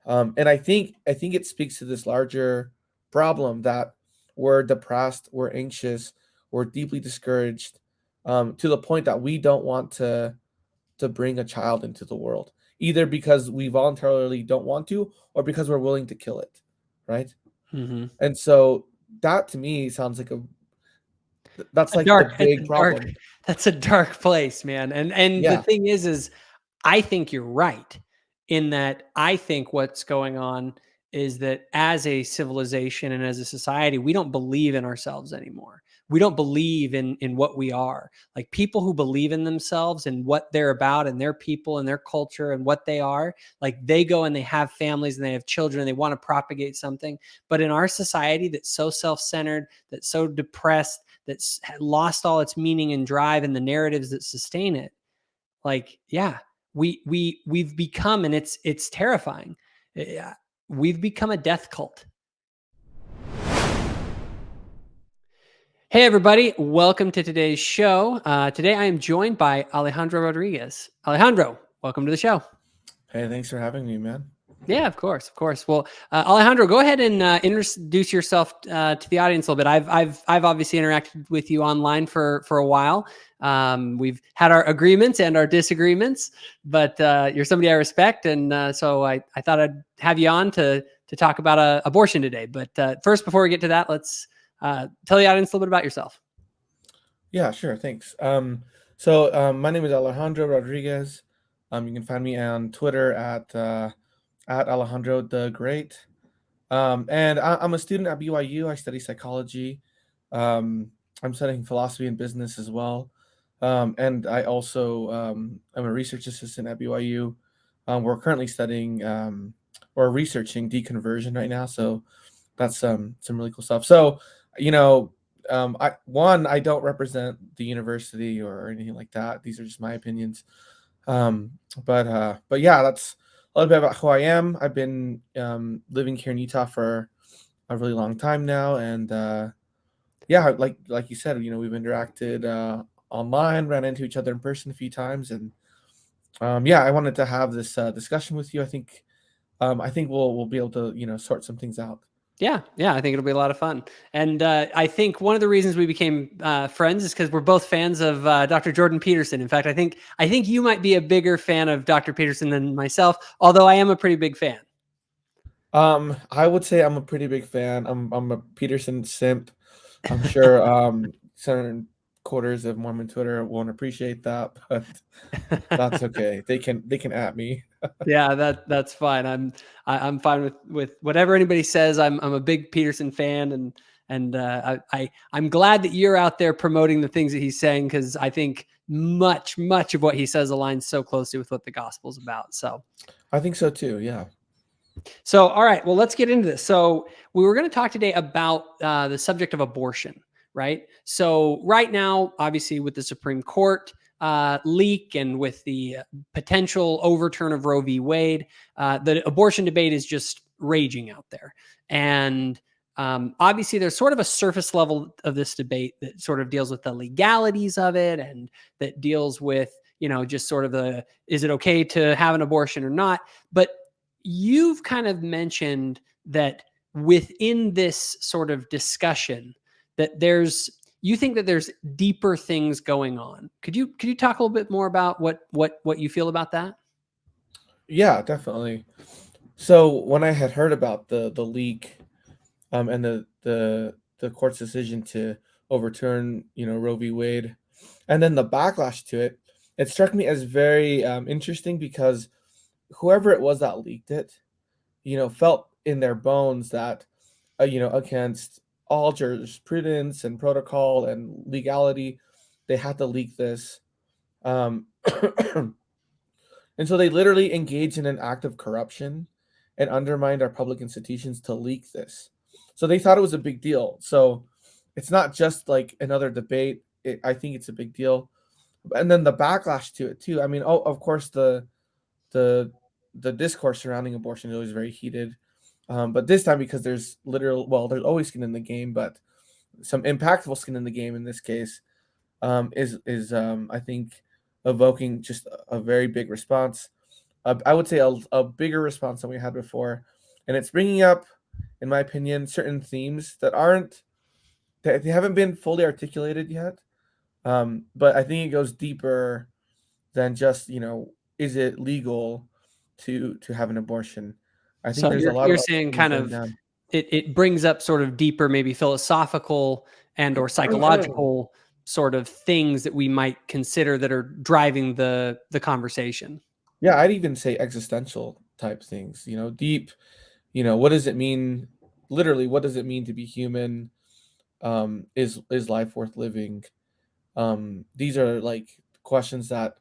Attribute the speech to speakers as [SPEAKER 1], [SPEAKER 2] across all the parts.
[SPEAKER 1] And I think it speaks to this larger problem that we're depressed, we're anxious, we're deeply discouraged, to the point that we don't want to bring a child into the world, either because we voluntarily don't want to, or because we're willing to kill it, right?
[SPEAKER 2] Hmm.
[SPEAKER 1] And so that to me sounds like that's
[SPEAKER 2] A
[SPEAKER 1] like the
[SPEAKER 2] dark, it's
[SPEAKER 1] big
[SPEAKER 2] a dark,
[SPEAKER 1] problem.
[SPEAKER 2] that's a dark place, man. And the
[SPEAKER 1] Yeah.
[SPEAKER 2] thing is I think you're right in that I think what's going on is that as a civilization and as a society, we don't believe in ourselves anymore. We don't believe in what we are. Like people who believe in themselves and what they're about and their people and their culture and what they are, like they go and they have families and they have children and they want to propagate something. But in our society that's so self-centered, that's so depressed, that's lost all its meaning and drive and the narratives that sustain it, like, yeah, we've become, and it's terrifying. Yeah, we've become a death cult. Hey everybody, welcome to today's show. Today I am joined by Alejandro Rodriguez. Alejandro, welcome to the show.
[SPEAKER 1] Hey, thanks for having me, man.
[SPEAKER 2] Yeah, of course, of course. Well, Alejandro, go ahead and introduce yourself to the audience a little bit. I've obviously interacted with you online for a while. We've had our agreements and our disagreements, but you're somebody I respect, and so I thought I'd have you on to talk about abortion today. But first, before we get to that, let's tell the audience a little bit about yourself.
[SPEAKER 1] Yeah, sure. Thanks. So my name is Alejandro Rodriguez. You can find me on Twitter at Alejandro the Great. And I'm a student at BYU. I study psychology. I'm studying philosophy and business as well. And I also am a research assistant at BYU. We're currently studying or researching deconversion right now. So that's some really cool stuff. So, you know, I don't represent the university or anything like that. These are just my opinions. Um, but yeah, that's a little bit about who I am. I've been living here in Utah for a really long time now, and yeah, like you said, we've interacted online, ran into each other in person a few times, and yeah, I wanted to have this discussion with you. I think we'll be able to sort some things out.
[SPEAKER 2] Yeah, I think it'll be a lot of fun. And I think one of the reasons we became friends is because we're both fans of Dr. Jordan Peterson. In fact, I think you might be a bigger fan of Dr. Peterson than myself, although I am a pretty big fan.
[SPEAKER 1] I would say I'm a pretty big fan. I'm a Peterson simp. I'm sure certain quarters of Mormon Twitter won't appreciate that, but that's okay. They can at me.
[SPEAKER 2] Yeah, that's fine. I'm fine with whatever anybody says. I'm a big Peterson fan, and I'm glad that you're out there promoting the things that he's saying, because I think much of what he says aligns so closely with what the gospel's about.
[SPEAKER 1] I think so too. Yeah.
[SPEAKER 2] So, all right, well, let's get into this. So, we were going to talk today about the subject of abortion, right? So, right now, obviously, with the Supreme Court leak and with the potential overturn of Roe v. Wade, the abortion debate is just raging out there. And obviously, there's sort of a surface level of this debate that sort of deals with the legalities of it, and that deals with, just sort of is it okay to have an abortion or not? But you've kind of mentioned that within this sort of discussion, that you think that there's deeper things going on. Could you talk a little bit more about what you feel about that?
[SPEAKER 1] Yeah, definitely. So when I had heard about the leak, and the court's decision to overturn, Roe v. Wade, and then the backlash to it, it struck me as very interesting because whoever it was that leaked it, felt in their bones that, against all jurisprudence and protocol and legality, they had to leak this. Um, and so they literally engaged in an act of corruption and undermined our public institutions to leak this. So they thought it was a big deal. So it's not just like another debate. I think it's a big deal. And then the backlash to it too. I mean, oh, of course, the the discourse surrounding abortion is always very heated. But this time, because there's always skin in the game, but some impactful skin in the game in this case, is I think evoking just a very big response. I would say a bigger response than we had before, and it's bringing up, in my opinion, certain themes that they haven't been fully articulated yet. But I think it goes deeper than just, is it legal to have an abortion? I think
[SPEAKER 2] So
[SPEAKER 1] there's a lot of
[SPEAKER 2] you're
[SPEAKER 1] other
[SPEAKER 2] saying
[SPEAKER 1] things
[SPEAKER 2] kind
[SPEAKER 1] going
[SPEAKER 2] of
[SPEAKER 1] down.
[SPEAKER 2] it brings up sort of deeper, maybe philosophical and or psychological sort of things that we might consider that are driving the conversation.
[SPEAKER 1] Yeah, I'd even say existential type things, deep, what does it mean? Literally, what does it mean to be human? Is life worth living? These are like questions that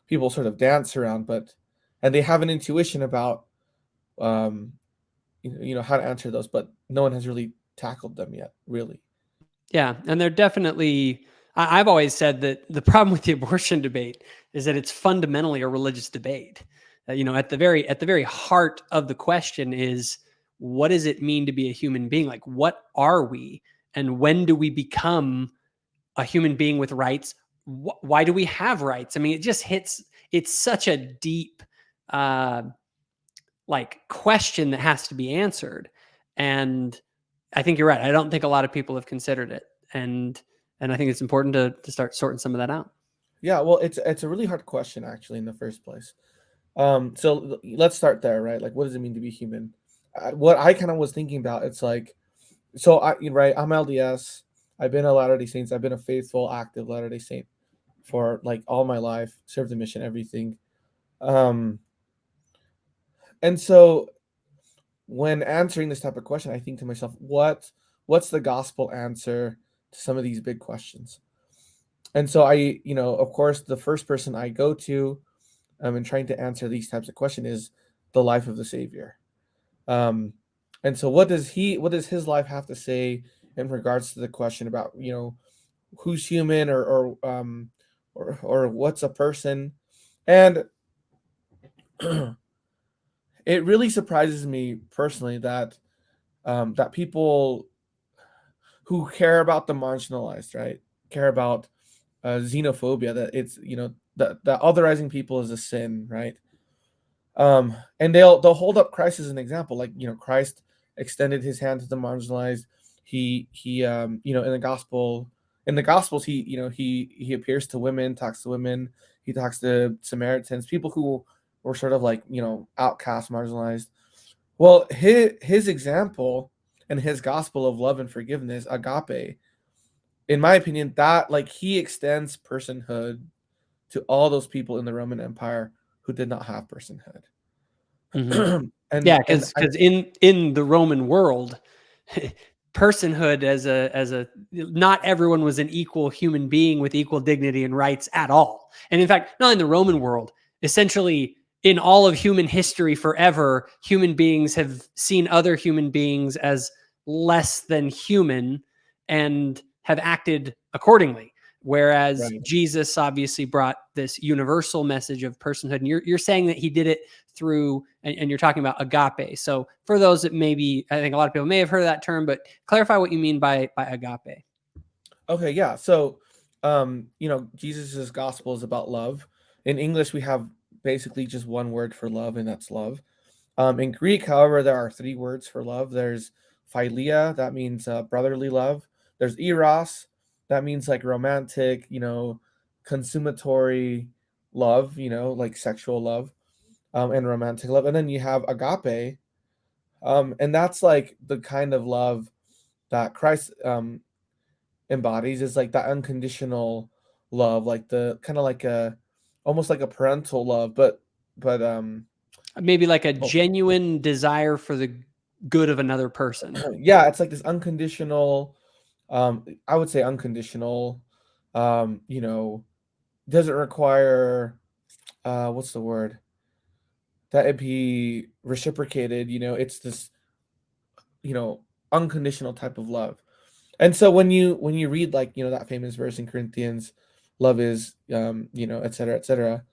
[SPEAKER 1] people sort of dance around, and they have an intuition about, um, how to answer those, but no one has really tackled them yet, really.
[SPEAKER 2] Yeah, and they're definitely. I've always said that the problem with the abortion debate is that it's fundamentally a religious debate. At the very heart of the question is, what does it mean to be a human being? Like, what are we, and when do we become a human being with rights? Why do we have rights? I mean, it just hits. It's such a deep, uh, like question that has to be answered, and I think you're right. I don't think a lot of people have considered it, and I think it's important to start sorting some of that out.
[SPEAKER 1] Yeah, well, it's a really hard question actually in the first place. So let's start there, right? Like, what does it mean to be human? What I kind of was thinking about, it's like, so right, I'm LDS. I've been a Latter Day Saints. I've been a faithful, active Latter Day Saint for like all my life. Served the mission, everything. Um, and so when answering this type of question, I think to myself, what's the gospel answer to some of these big questions? And so of course, the first person I go to, in trying to answer these types of questions is the life of the Savior. Um, and so what does his life have to say in regards to the question about, who's human, or what's a person? And it really surprises me personally that people who care about the marginalized, right, care about xenophobia, that it's, that otherizing people is a sin, right? And they'll hold up Christ as an example, like, Christ extended his hand to the marginalized. He in the gospels, he appears to women, talks to women, he talks to Samaritans, people who were sort of like, outcast, marginalized. Well, his example and his gospel of love and forgiveness, agape, in my opinion, that, like, he extends personhood to all those people in the Roman Empire who did not have personhood.
[SPEAKER 2] Mm-hmm.
[SPEAKER 1] and
[SPEAKER 2] Yeah,
[SPEAKER 1] and
[SPEAKER 2] because
[SPEAKER 1] I
[SPEAKER 2] in the Roman world, personhood as a not everyone was an equal human being with equal dignity and rights at all. And in fact, not in the Roman world, essentially in all of human history forever, human beings have seen other human beings as less than human and have acted accordingly. Whereas
[SPEAKER 1] right.
[SPEAKER 2] Jesus obviously brought this universal message of personhood. And you're saying that he did it through, and you're talking about agape. So for those that maybe, I think a lot of people may have heard of that term, but clarify what you mean by agape.
[SPEAKER 1] Okay, yeah. So, Jesus's gospel is about love. In English, we have basically just one word for love, and that's love. In Greek, however, there are three words for love. There's philia, that means brotherly love. There's eros, that means like romantic, consummatory love, like sexual love, and romantic love. And then you have agape, and that's like the kind of love that Christ embodies, is like that unconditional love, like the kind of like a almost like a parental love, but
[SPEAKER 2] Maybe like a
[SPEAKER 1] well,
[SPEAKER 2] genuine desire for the good of another person.
[SPEAKER 1] yeah, it's like this unconditional, I would say unconditional, doesn't require, what's the word, that it be reciprocated, it's this, you know unconditional type of love. And so when you read, like, that famous verse in Corinthians, love is, et cetera, et cetera,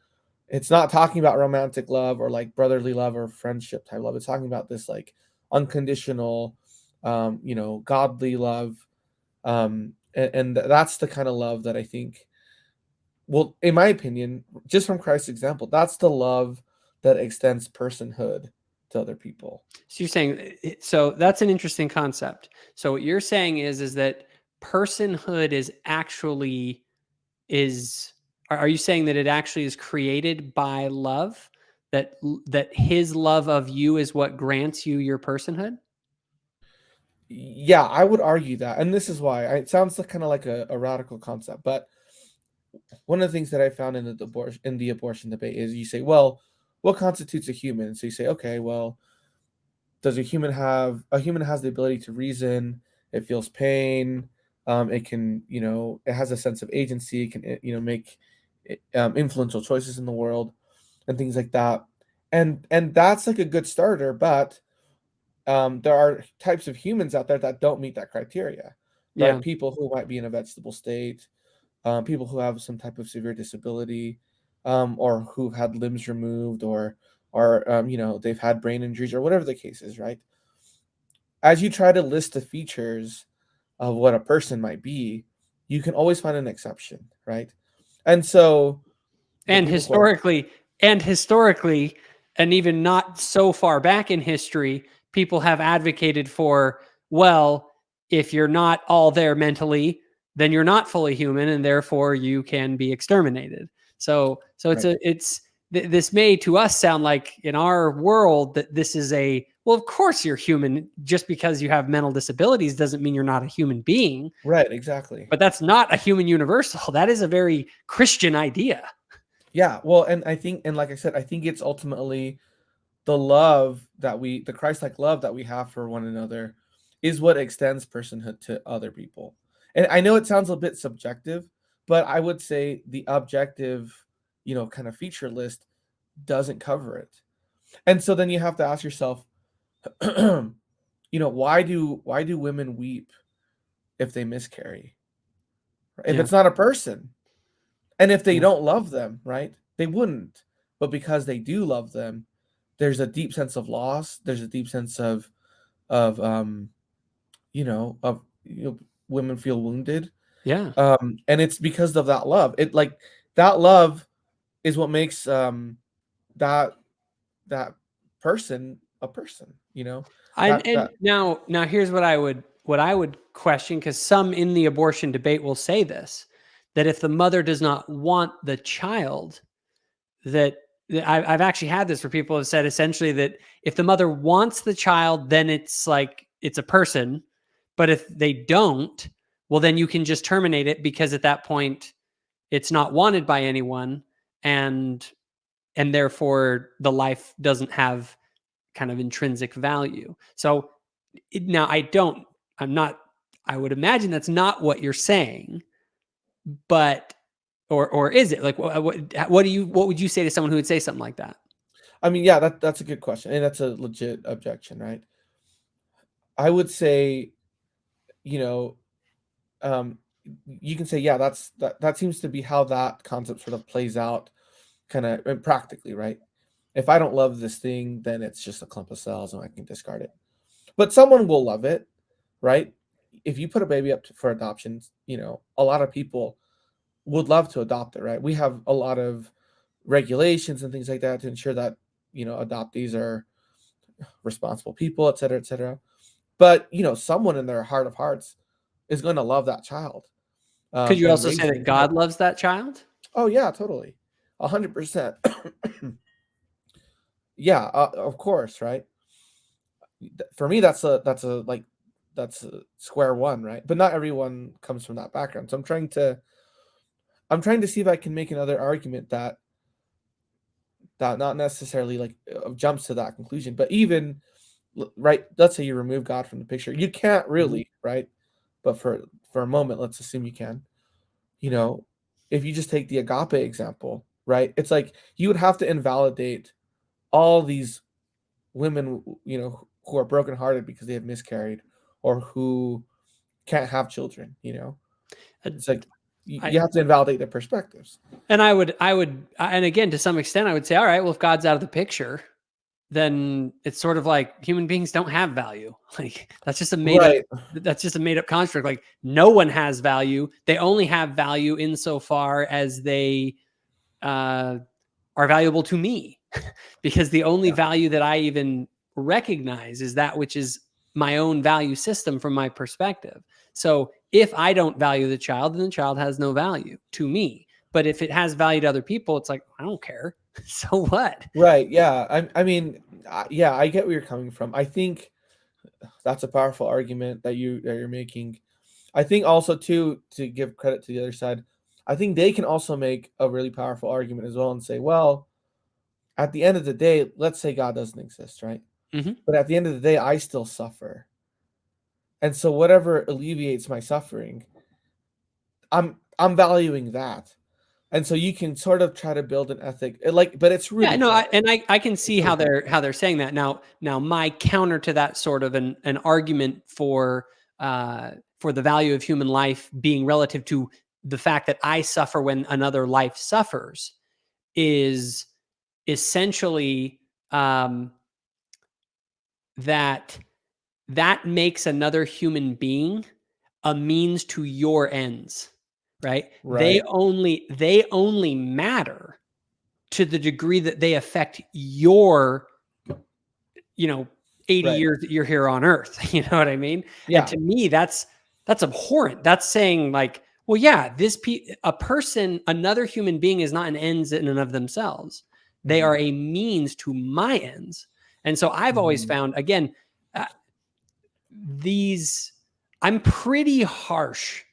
[SPEAKER 1] it's not talking about romantic love or like brotherly love or friendship type love. It's talking about this like unconditional, godly love. And that's the kind of love that I think, well, in my opinion, just from Christ's example, that's the love that extends personhood to other people.
[SPEAKER 2] So you're saying, so that's an interesting concept. So what you're saying is that personhood is actually is are you saying that it actually is created by love, that his love of you is what grants you your personhood?
[SPEAKER 1] Yeah, I would argue that, and this is why it sounds like, kind of like a radical concept, but one of the things that I found in the abortion debate is you say, well, what constitutes a human? So you say, okay, well, does a human has the ability to reason, it feels pain, it can, it has a sense of agency, it can, make influential choices in the world and things like that. And that's like a good starter, but there are types of humans out there that don't meet that criteria,
[SPEAKER 2] Yeah.
[SPEAKER 1] right? People who might be in a vegetable state, people who have some type of severe disability, or who've had limbs removed, or they've had brain injuries, or whatever the case is, right? As you try to list the features of what a person might be, you can always find an exception, right? And so the
[SPEAKER 2] And
[SPEAKER 1] people who are
[SPEAKER 2] historically, and even not so far back in history, people have advocated for, well, if you're not all there mentally, then you're not fully human, and therefore you can be exterminated. So
[SPEAKER 1] right,
[SPEAKER 2] this may to us sound like in our world that this is a, well, of course you're human. Just because you have mental disabilities doesn't mean you're not a human being.
[SPEAKER 1] right, exactly.
[SPEAKER 2] But that's not a human universal. That is a very Christian idea.
[SPEAKER 1] Yeah, well, and I think, and like I said, I think it's ultimately the Christ-like love that we have for one another is what extends personhood to other people. And I know it sounds a bit subjective, but I would say the objective, kind of feature list doesn't cover it. And so then you have to ask yourself, why do women weep if they miscarry? If
[SPEAKER 2] Yeah.
[SPEAKER 1] it's not a person, and if they
[SPEAKER 2] Yeah.
[SPEAKER 1] don't love them, right? They wouldn't. But because they do love them, there's a deep sense of loss. There's a deep sense of women feel wounded.
[SPEAKER 2] Yeah.
[SPEAKER 1] And it's because of that love. That love is what makes that that person a person,
[SPEAKER 2] And
[SPEAKER 1] that
[SPEAKER 2] now here's what I would question, because some in the abortion debate will say this, that if the mother does not want the child, that, I've actually had this where people have said essentially that if the mother wants the child, then it's like it's a person, but if they don't, well, then you can just terminate it, because at that point it's not wanted by anyone, and therefore the life doesn't have kind of intrinsic value. So now I'm not, I would imagine that's not what you're saying, but, or is it? Like, what would you say to someone who would say something like that?
[SPEAKER 1] I mean, yeah, that's a good question, and that's a legit objection, right? I would say, you know, um, you can say, yeah, that seems to be how that concept sort of plays out, kind of practically, right? If I don't love this thing, then it's just a clump of cells, and I can discard it. But someone will love it, right? If you put a baby up for adoption, a lot of people would love to adopt it, right? We have a lot of regulations and things like that to ensure that adoptees are responsible people, et cetera, et cetera. But someone in their heart of hearts is going to love that child,
[SPEAKER 2] Could you
[SPEAKER 1] and
[SPEAKER 2] also
[SPEAKER 1] raise
[SPEAKER 2] say that
[SPEAKER 1] them.
[SPEAKER 2] God loves that child?
[SPEAKER 1] Oh yeah, totally, 100%. Yeah, of course, right? For me, that's a square one, right? But not everyone comes from that background. So I'm trying to see if I can make another argument that not necessarily like jumps to that conclusion, but even right. Let's say you remove God from the picture. You can't
[SPEAKER 2] Mhm.
[SPEAKER 1] really, right? But for a moment, let's assume you can. You know, if you just take the agape example, right? It's like you would have to invalidate all these women, who are brokenhearted because they have miscarried, or who can't have children.
[SPEAKER 2] Uh,
[SPEAKER 1] It's like
[SPEAKER 2] I
[SPEAKER 1] you have to invalidate their perspectives.
[SPEAKER 2] and and again, to some extent, I would say, all right, well, if God's out of the picture, then it's sort of like human beings don't have value. Like
[SPEAKER 1] Right.
[SPEAKER 2] that's just a made up construct. Like no one has value. They only have value insofar as they uh, are valuable to me. because the only
[SPEAKER 1] Yeah.
[SPEAKER 2] value that I even recognize is that which is my own value system from my perspective. So if I don't value the child, then the child has no value to me. But if it has value to other people, it's like, I don't care. So what?
[SPEAKER 1] Right. Yeah. I mean, yeah, I get where you're coming from. I think that's a powerful argument that you're making. I think also too, to give credit to the other side, I think they can also make a really powerful argument as well and say, well, at the end of the day, let's say God doesn't exist, right?
[SPEAKER 2] Mm-hmm.
[SPEAKER 1] But at the end of the day, I still suffer. And so whatever alleviates my suffering, I'm valuing that. And so you can sort of try to build an ethic like, but it's
[SPEAKER 2] Yeah,
[SPEAKER 1] really
[SPEAKER 2] no,
[SPEAKER 1] hard.
[SPEAKER 2] I can
[SPEAKER 1] It's
[SPEAKER 2] see
[SPEAKER 1] really
[SPEAKER 2] how
[SPEAKER 1] hard.
[SPEAKER 2] they're saying that. Now my counter to that sort of an argument for the value of human life being relative to the fact that I suffer when another life suffers is essentially that that makes another human being a means to your ends, right?
[SPEAKER 1] Right.
[SPEAKER 2] They only matter to the degree that they affect your, you know, 80
[SPEAKER 1] Right.
[SPEAKER 2] years that you're here on earth. You know what I mean? And
[SPEAKER 1] Yeah.
[SPEAKER 2] to me, that's abhorrent. That's saying like, well, yeah, a person, another human being is not an ends in and of themselves. They
[SPEAKER 1] Mhm.
[SPEAKER 2] are a means to my ends. And so I've always
[SPEAKER 1] Mhm.
[SPEAKER 2] found, again, uh, these, I'm pretty harsh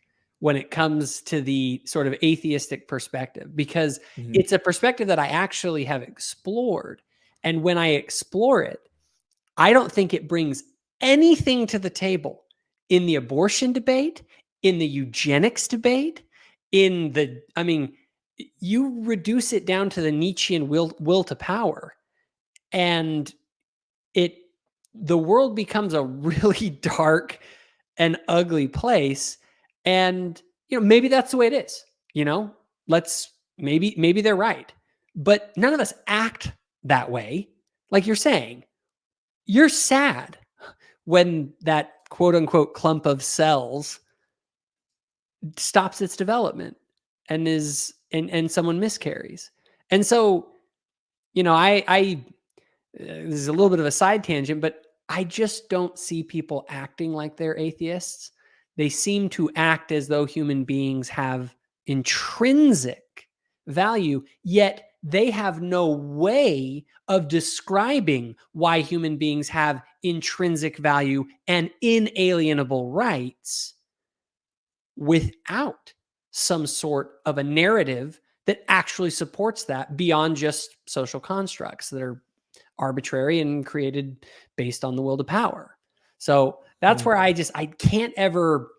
[SPEAKER 2] when it comes to the sort of atheistic perspective because
[SPEAKER 1] Mhm.
[SPEAKER 2] it's a perspective that I actually have explored. And when I explore it, I don't think it brings anything to the table in the abortion debate, in the eugenics debate, I mean, you reduce it down to the Nietzschean will to power, and it, the world becomes a really dark and ugly place. And, maybe that's the way it is, you know, let's, maybe they're right, but none of us act that way. Like you're saying, you're sad when that quote unquote clump of cells stops its development and someone miscarries. And so, I this is a little bit of a side tangent, but I just don't see people acting like they're atheists. They seem to act as though human beings have intrinsic value, yet they have no way of describing why human beings have intrinsic value and inalienable rights without some sort of a narrative that actually supports that beyond just social constructs that are arbitrary and created based on the will to power. So that's
[SPEAKER 1] Mhm.
[SPEAKER 2] where I can't ever,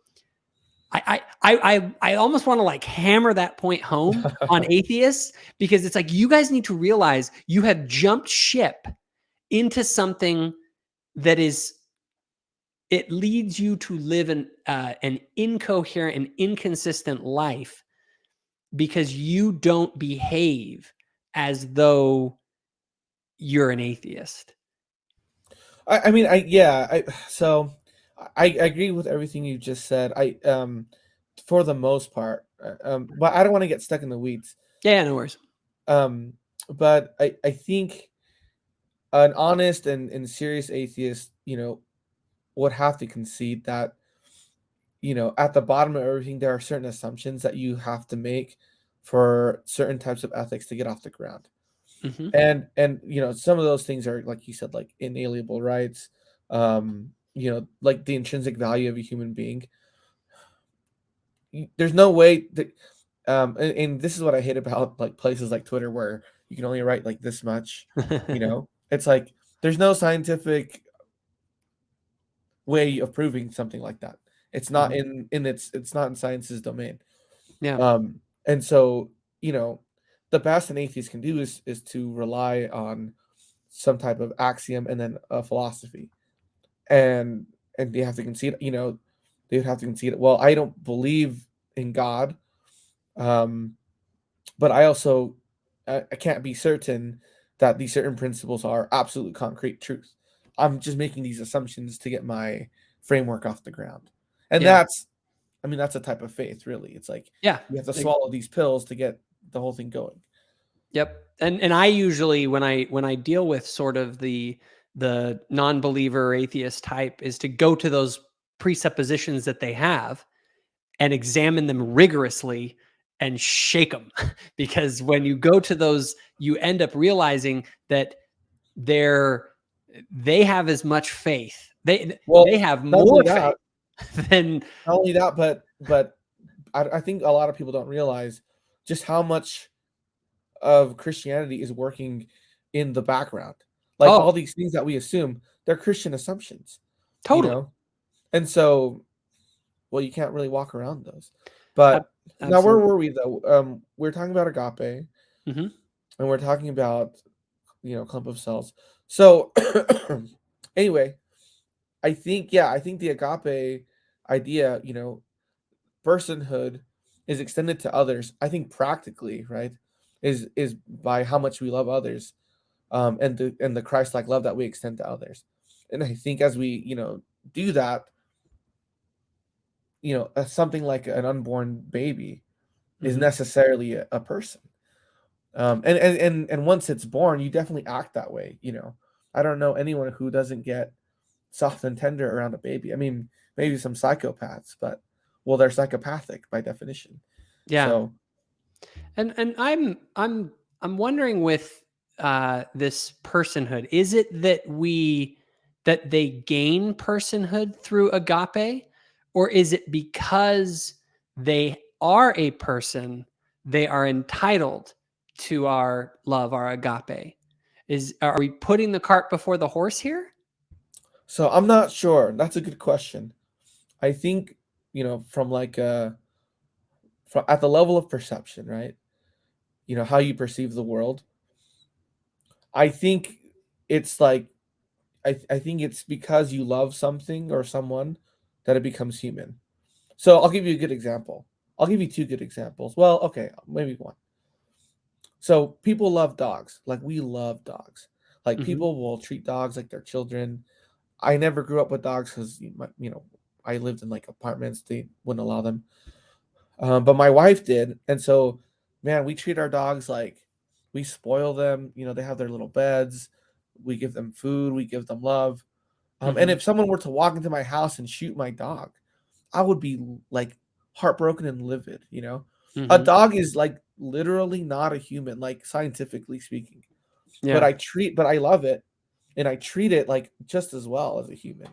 [SPEAKER 2] I almost want to like hammer that point home on atheists, because it's like, you guys need to realize you have jumped ship into something that is, it leads you to live an incoherent and inconsistent life because you don't behave as though you're an atheist.
[SPEAKER 1] I mean, I yeah, so I agree with everything you just said. For the most part, but I don't want to get stuck in the weeds.
[SPEAKER 2] Yeah, no worries.
[SPEAKER 1] Um, but I think an honest and serious atheist, would have to concede that, at the bottom of everything, there are certain assumptions that you have to make for certain types of ethics to get off the ground.
[SPEAKER 2] Hmm.
[SPEAKER 1] And some of those things are, like you said, like inalienable rights, like the intrinsic value of a human being. There's no way that, and this is what I hate about like places like Twitter where you can only write like this much. It's like there's no scientific way of proving something like that. It's not
[SPEAKER 2] Mhm.
[SPEAKER 1] it's not in science's domain.
[SPEAKER 2] Yeah.
[SPEAKER 1] And so, you know, the best an atheist can do is to rely on some type of axiom and then a philosophy. And they have to concede, they would have to concede, well, I don't believe in God, um, but I also I can't be certain that these certain principles are absolute concrete truth. I'm just making these assumptions to get my framework off the ground. And
[SPEAKER 2] Yeah.
[SPEAKER 1] that's a type of faith, really. It's like
[SPEAKER 2] Yeah.
[SPEAKER 1] you have to
[SPEAKER 2] Like,
[SPEAKER 1] swallow these pills to get the whole thing going.
[SPEAKER 2] Yep. And I usually, when I deal with sort of the non-believer atheist type, is to go to those presuppositions that they have and examine them rigorously and shake them. Because when you go to those, you end up realizing that they're they have as much faith. They
[SPEAKER 1] Well,
[SPEAKER 2] have
[SPEAKER 1] not only
[SPEAKER 2] more faith
[SPEAKER 1] that,
[SPEAKER 2] than
[SPEAKER 1] but I think a lot of people don't realize just how much of Christianity is working in the background. Like
[SPEAKER 2] oh,
[SPEAKER 1] all these things that we assume, they're Christian assumptions, you
[SPEAKER 2] totally.
[SPEAKER 1] know? And so, well, you can't really walk around those. But now where
[SPEAKER 2] Absolutely.
[SPEAKER 1] were we though? We're talking about agape
[SPEAKER 2] Hmm.
[SPEAKER 1] and we're talking about, clump of cells. So anyway, I think the agape idea, personhood is extended to others. I think practically, right, is by how much we love others, and the Christ-like love that we extend to others. And I think as we do that, something like an unborn baby is
[SPEAKER 2] Hmm.
[SPEAKER 1] necessarily a person. And once it's born, you definitely act that way. I don't know anyone who doesn't get soft and tender around a baby. I mean, maybe some psychopaths, but well, they're psychopathic by definition.
[SPEAKER 2] Yeah.
[SPEAKER 1] So
[SPEAKER 2] And I'm wondering with this personhood, is it that they gain personhood through agape, or is it because they are a person, they are entitled to our love, our agape? Are we putting the cart before the horse here?
[SPEAKER 1] so I'm not sure. That's a good question. I think, from like from at the level of perception, right? How you perceive the world. I think it's like I think it's because you love something or someone that it becomes human. So I'll give you a good example. I'll give you two good examples. Well, okay, maybe one. So people love dogs. Like we love dogs. Like
[SPEAKER 2] Hmm.
[SPEAKER 1] people will treat dogs like their children. I never grew up with dogs because I lived in like apartments. They wouldn't allow them. But my wife did, and so man, we treat our dogs like we spoil them. They have their little beds. We give them food. We give them love. And
[SPEAKER 2] Hmm.
[SPEAKER 1] if someone were to walk into my house and shoot my dog, I would be like heartbroken and livid. A
[SPEAKER 2] Hmm.
[SPEAKER 1] dog is like literally not a human, like scientifically speaking. But
[SPEAKER 2] Yeah.
[SPEAKER 1] but I love it, and I treat it like just as well as a human.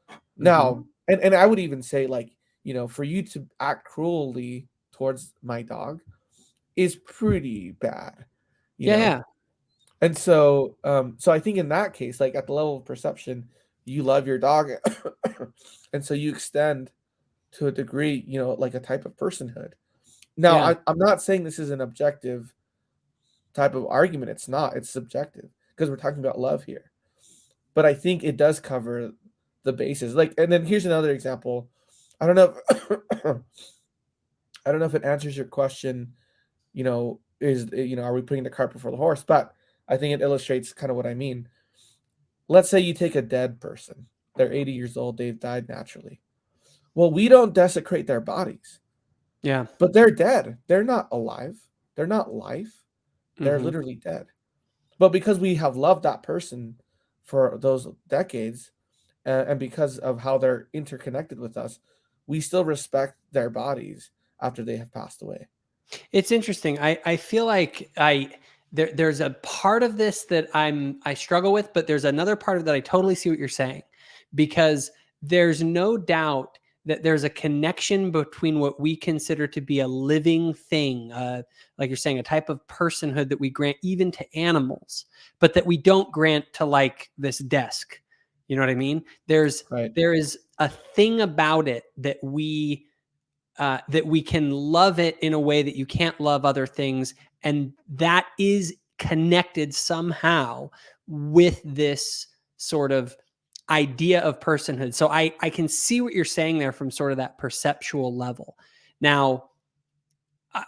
[SPEAKER 2] Hmm.
[SPEAKER 1] Now, and I would even say like, for you to act cruelly towards my dog is pretty bad, you
[SPEAKER 2] Yeah.
[SPEAKER 1] know?
[SPEAKER 2] Yeah.
[SPEAKER 1] And so I think in that case, like at the level of perception, you love your dog, and so you extend to a degree, like a type of personhood. Now,
[SPEAKER 2] Yeah.
[SPEAKER 1] I'm not saying this is an objective type of argument. It's not. It's subjective because we're talking about love here. But I think it does cover the bases. Like, and then here's another example. I don't know. If, I don't know if it answers your question. Are we putting the cart before the horse? But I think it illustrates kind of what I mean. Let's say you take a dead person. They're 80 years old. They've died naturally. Well, we don't desecrate their bodies,
[SPEAKER 2] Yeah.
[SPEAKER 1] but they're dead. They're not alive. They're not life. They're
[SPEAKER 2] Hmm.
[SPEAKER 1] literally dead. But because we have loved that person for those decades, and because of how they're interconnected with us, we still respect their bodies after they have passed away.
[SPEAKER 2] It's interesting. I feel like there's a part of this that I struggle with, but there's another part of that I totally see what you're saying, because there's no doubt that there's a connection between what we consider to be a living thing, like you're saying, a type of personhood that we grant even to animals, but that we don't grant to like this desk. You know what I mean?
[SPEAKER 1] Right.
[SPEAKER 2] There is a thing about it that we can love it in a way that you can't love other things. And that is connected somehow with this sort of idea of personhood. So I can see what you're saying there from sort of that perceptual level. Now,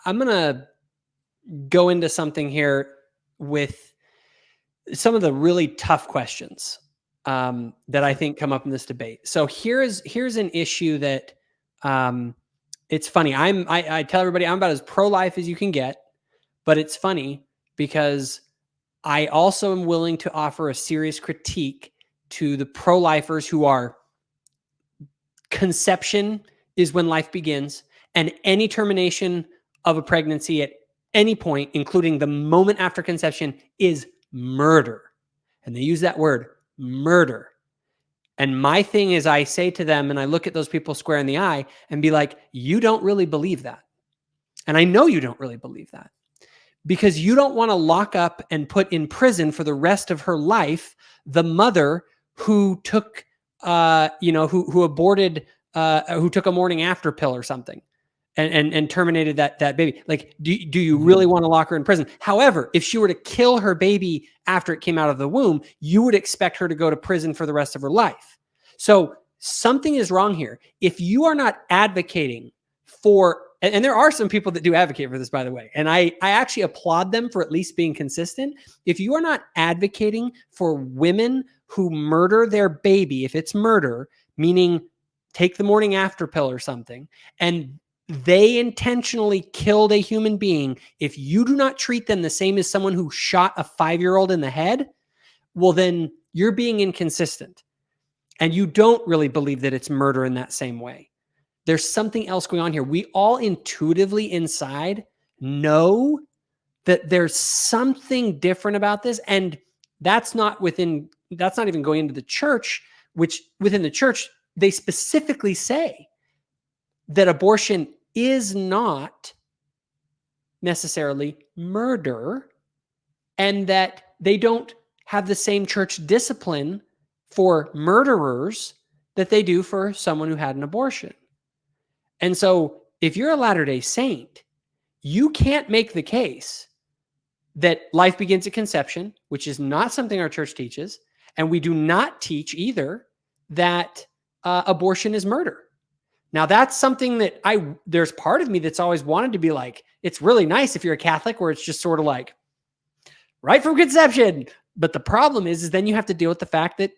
[SPEAKER 2] I'm going to go into something here with some of the really tough questions that I
[SPEAKER 1] Sure.
[SPEAKER 2] think come up in this debate. So here's an issue that um, it's funny. I tell everybody I'm about as pro life as you can get, but it's funny. because I also am willing to offer a serious critique to the pro-lifers who are conception is when life begins, and any termination of a pregnancy at any point, including the moment after conception, is murder. And they use that word, murder. And my thing is, I say to them, and I look at those people square in the eye and be like, you don't really believe that. And I know you don't really believe that, because you don't want to lock up and put in prison for the rest of her life the mother who took, who aborted, who took a morning after pill or something, and terminated that baby. Like, do you really want to lock her in prison? However, if she were to kill her baby after it came out of the womb, you would expect her to go to prison for the rest of her life. So something is wrong here. If you are not advocating for, and there are some people that do advocate for this, by the way, and I actually applaud them for at least being consistent. If you are not advocating for women who murder their baby, if it's murder, meaning take the morning after pill or something, and they intentionally killed a human being, if you do not treat them the same as someone who shot a 5-year-old in the head, well, then you're being inconsistent. And you don't really believe that it's murder in that same way. There's something else going on here. We all intuitively inside know that there's something different about this. And that's not even going into the church, which within the church, they specifically say that abortion is not necessarily murder, and that they don't have the same church discipline for murderers that they do for someone who had an abortion. And so if you're a Latter-day Saint, you can't make the case that life begins at conception, which is not something our church teaches. And we do not teach either that abortion is murder. Now, that's something that there's part of me that's always wanted to be like, it's really nice if you're a Catholic where it's just sort of like right from conception. But the problem is then you have to deal with the fact that,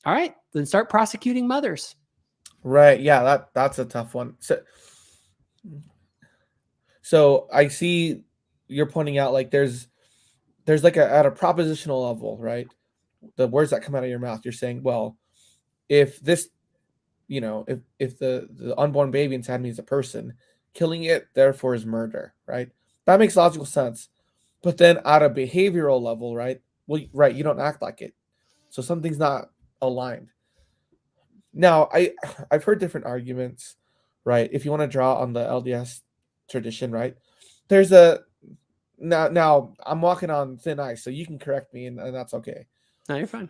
[SPEAKER 2] all right, then start prosecuting mothers.
[SPEAKER 1] Right. Yeah, that's a tough one. So I see you're pointing out like there's like at a propositional level, right? The words that come out of your mouth, you're saying, well, if this, if the unborn baby inside me is a person, killing it therefore is murder, right? That makes logical sense. But then at a behavioral level, right? Well, right, you don't act like it. So something's not aligned. Now, I've heard different arguments, right? If you want to draw on the LDS tradition, right? There's a now I'm walking on thin ice, so you can correct me, and that's okay.
[SPEAKER 2] No, you're fine.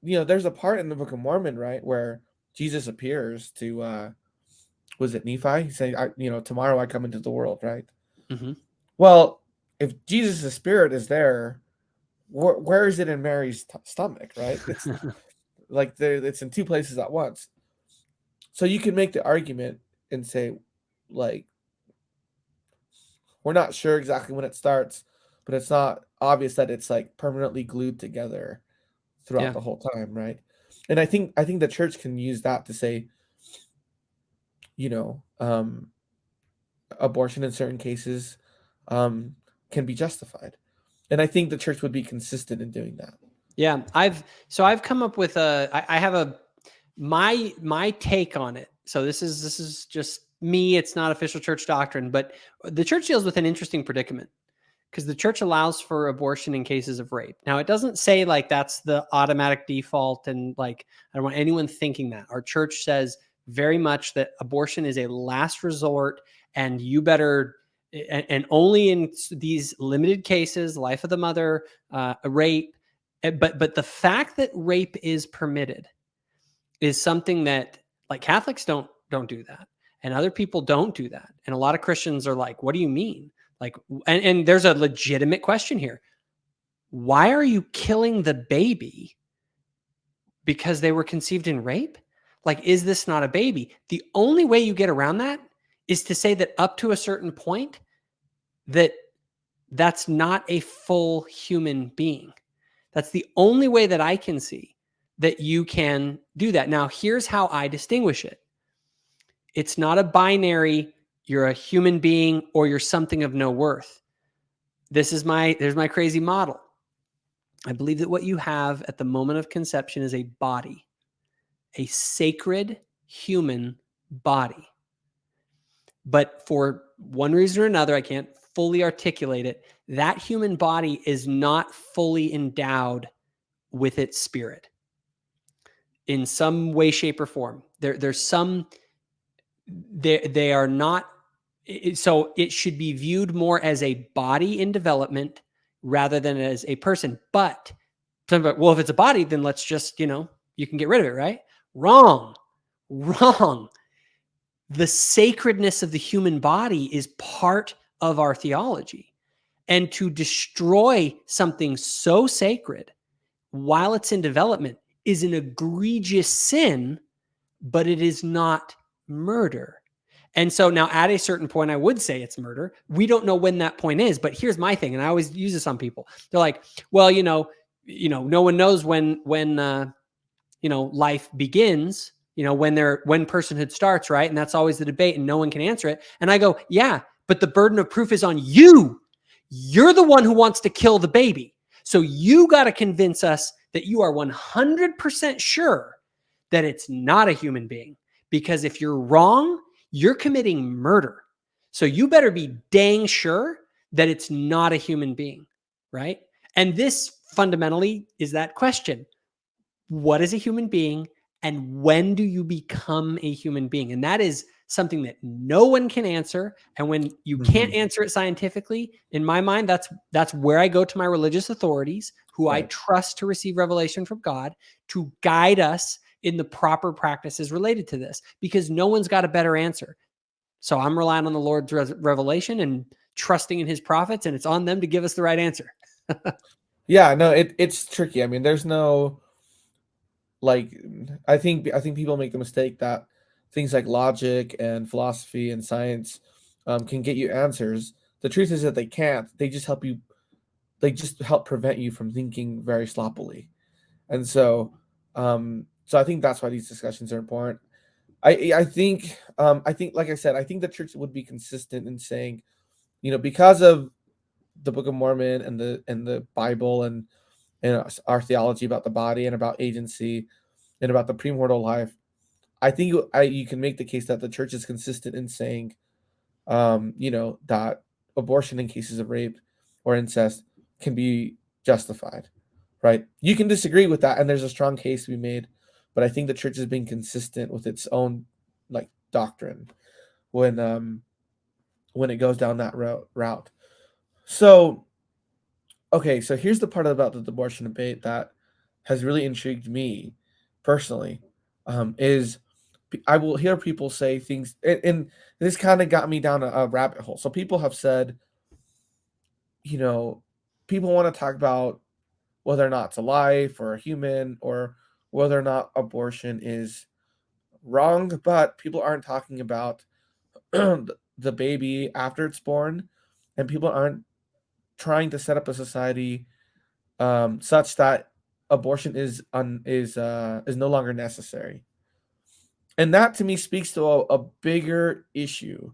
[SPEAKER 1] There's a part in the Book of Mormon, right, where Jesus appears to was it Nephi? He's saying, tomorrow I come into the world, right?
[SPEAKER 2] Mm-hmm.
[SPEAKER 1] Well, if Jesus' spirit is there, where is it in Mary's stomach, right? It's like it's in two places at once. So you can make the argument and say, like, we're not sure exactly when it starts, but it's not obvious that it's like permanently glued together throughout the whole time, right? And I think the church can use that to say, abortion in certain cases can be justified. And I think the church would be consistent in doing that.
[SPEAKER 2] Yeah, I've come up with I have my take on it. So this is just me. It's not official church doctrine, but the church deals with an interesting predicament because the church allows for abortion in cases of rape. Now, it doesn't say like that's the automatic default, and like I don't want anyone thinking that. Our church says very much that abortion is a last resort, and you better, and only in these limited cases, life of the mother, rape. But the fact that rape is permitted is something that like Catholics don't do that, and other people don't do that, and a lot of Christians are like, "What do you mean?" Like, and there's a legitimate question here: why are you killing the baby because they were conceived in rape? Like, is this not a baby? The only way you get around that is to say that up to a certain point, that's not a full human being. That's the only way that I can see that you can do that. Now, here's how I distinguish it. It's not a binary, you're a human being or you're something of no worth. There's my crazy model. I believe that what you have at the moment of conception is a body, a sacred human body. But for one reason or another, I can't fully articulate it, that human body is not fully endowed with its spirit in some way, shape, or form. There's some, they are not, so it should be viewed more as a body in development rather than as a person. But, well, if it's a body, then let's just, you can get rid of it, right? Wrong. The sacredness of the human body is part of our theology. And to destroy something so sacred while it's in development is an egregious sin, but it is not murder. And so now at a certain point, I would say it's murder. We don't know when that point is, but here's my thing. And I always use this on people. They're like, well, no one knows when life begins, when personhood starts, right? And that's always the debate and no one can answer it. And I go, yeah, but the burden of proof is on you. You're the one who wants to kill the baby. So you got to convince us that you are 100% sure that it's not a human being. Because if you're wrong, you're committing murder. So you better be dang sure that it's not a human being, right? And this fundamentally is that question. What is a human being and when do you become a human being? And that is something that no one can answer. And when you can't answer it scientifically, in my mind, that's where I go to my religious authorities, who I trust to receive revelation from God to guide us in the proper practices related to this, because no one's got a better answer. So I'm relying on the Lord's revelation and trusting in his prophets, and it's on them to give us the right answer.
[SPEAKER 1] Yeah, no, it's tricky. I mean, there's no, like, I think people make the mistake that things like logic and philosophy and science can get you answers. The truth is that they can't. They just help you. They just help prevent you from thinking very sloppily. And so I think that's why these discussions are important. I think, like I said, I think the church would be consistent in saying, because of the Book of Mormon and the Bible and our theology about the body and about agency and about the premortal life, I think you can make the case that the church is consistent in saying, that abortion in cases of rape or incest can be justified, right? You can disagree with that, and there's a strong case to be made, but I think the church is being consistent with its own, like, doctrine when it goes down that route. So, okay, so here's the part about the abortion debate that has really intrigued me personally. Is I will hear people say things, and this kind of got me down a rabbit hole. So people have said, you know, people want to talk about whether or not it's a life or a human, or whether or not abortion is wrong, but people aren't talking about the baby after it's born, and people aren't trying to set up a society such that abortion is no longer necessary. And that to me speaks to a bigger issue,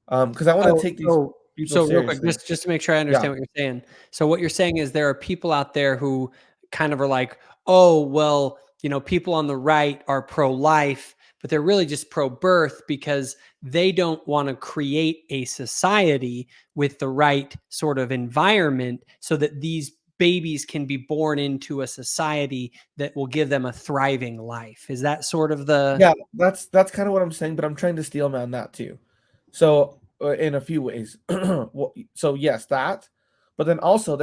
[SPEAKER 1] because I want to
[SPEAKER 2] Oh,
[SPEAKER 1] take these
[SPEAKER 2] so
[SPEAKER 1] people
[SPEAKER 2] so real quick,
[SPEAKER 1] seriously.
[SPEAKER 2] just to make sure I
[SPEAKER 1] Yeah.
[SPEAKER 2] understand what you're saying. So what you're saying is there are people out there who kind of are like, oh, well, people on the right are pro-life, but they're really just pro-birth because they don't want to create a society with the right sort of environment so that these babies can be born into a society that will give them a thriving life. Is that sort of the?
[SPEAKER 1] Yeah, that's kind of what I'm saying, but I'm trying to steel man that too. So, in a few ways. So yes, that, but then also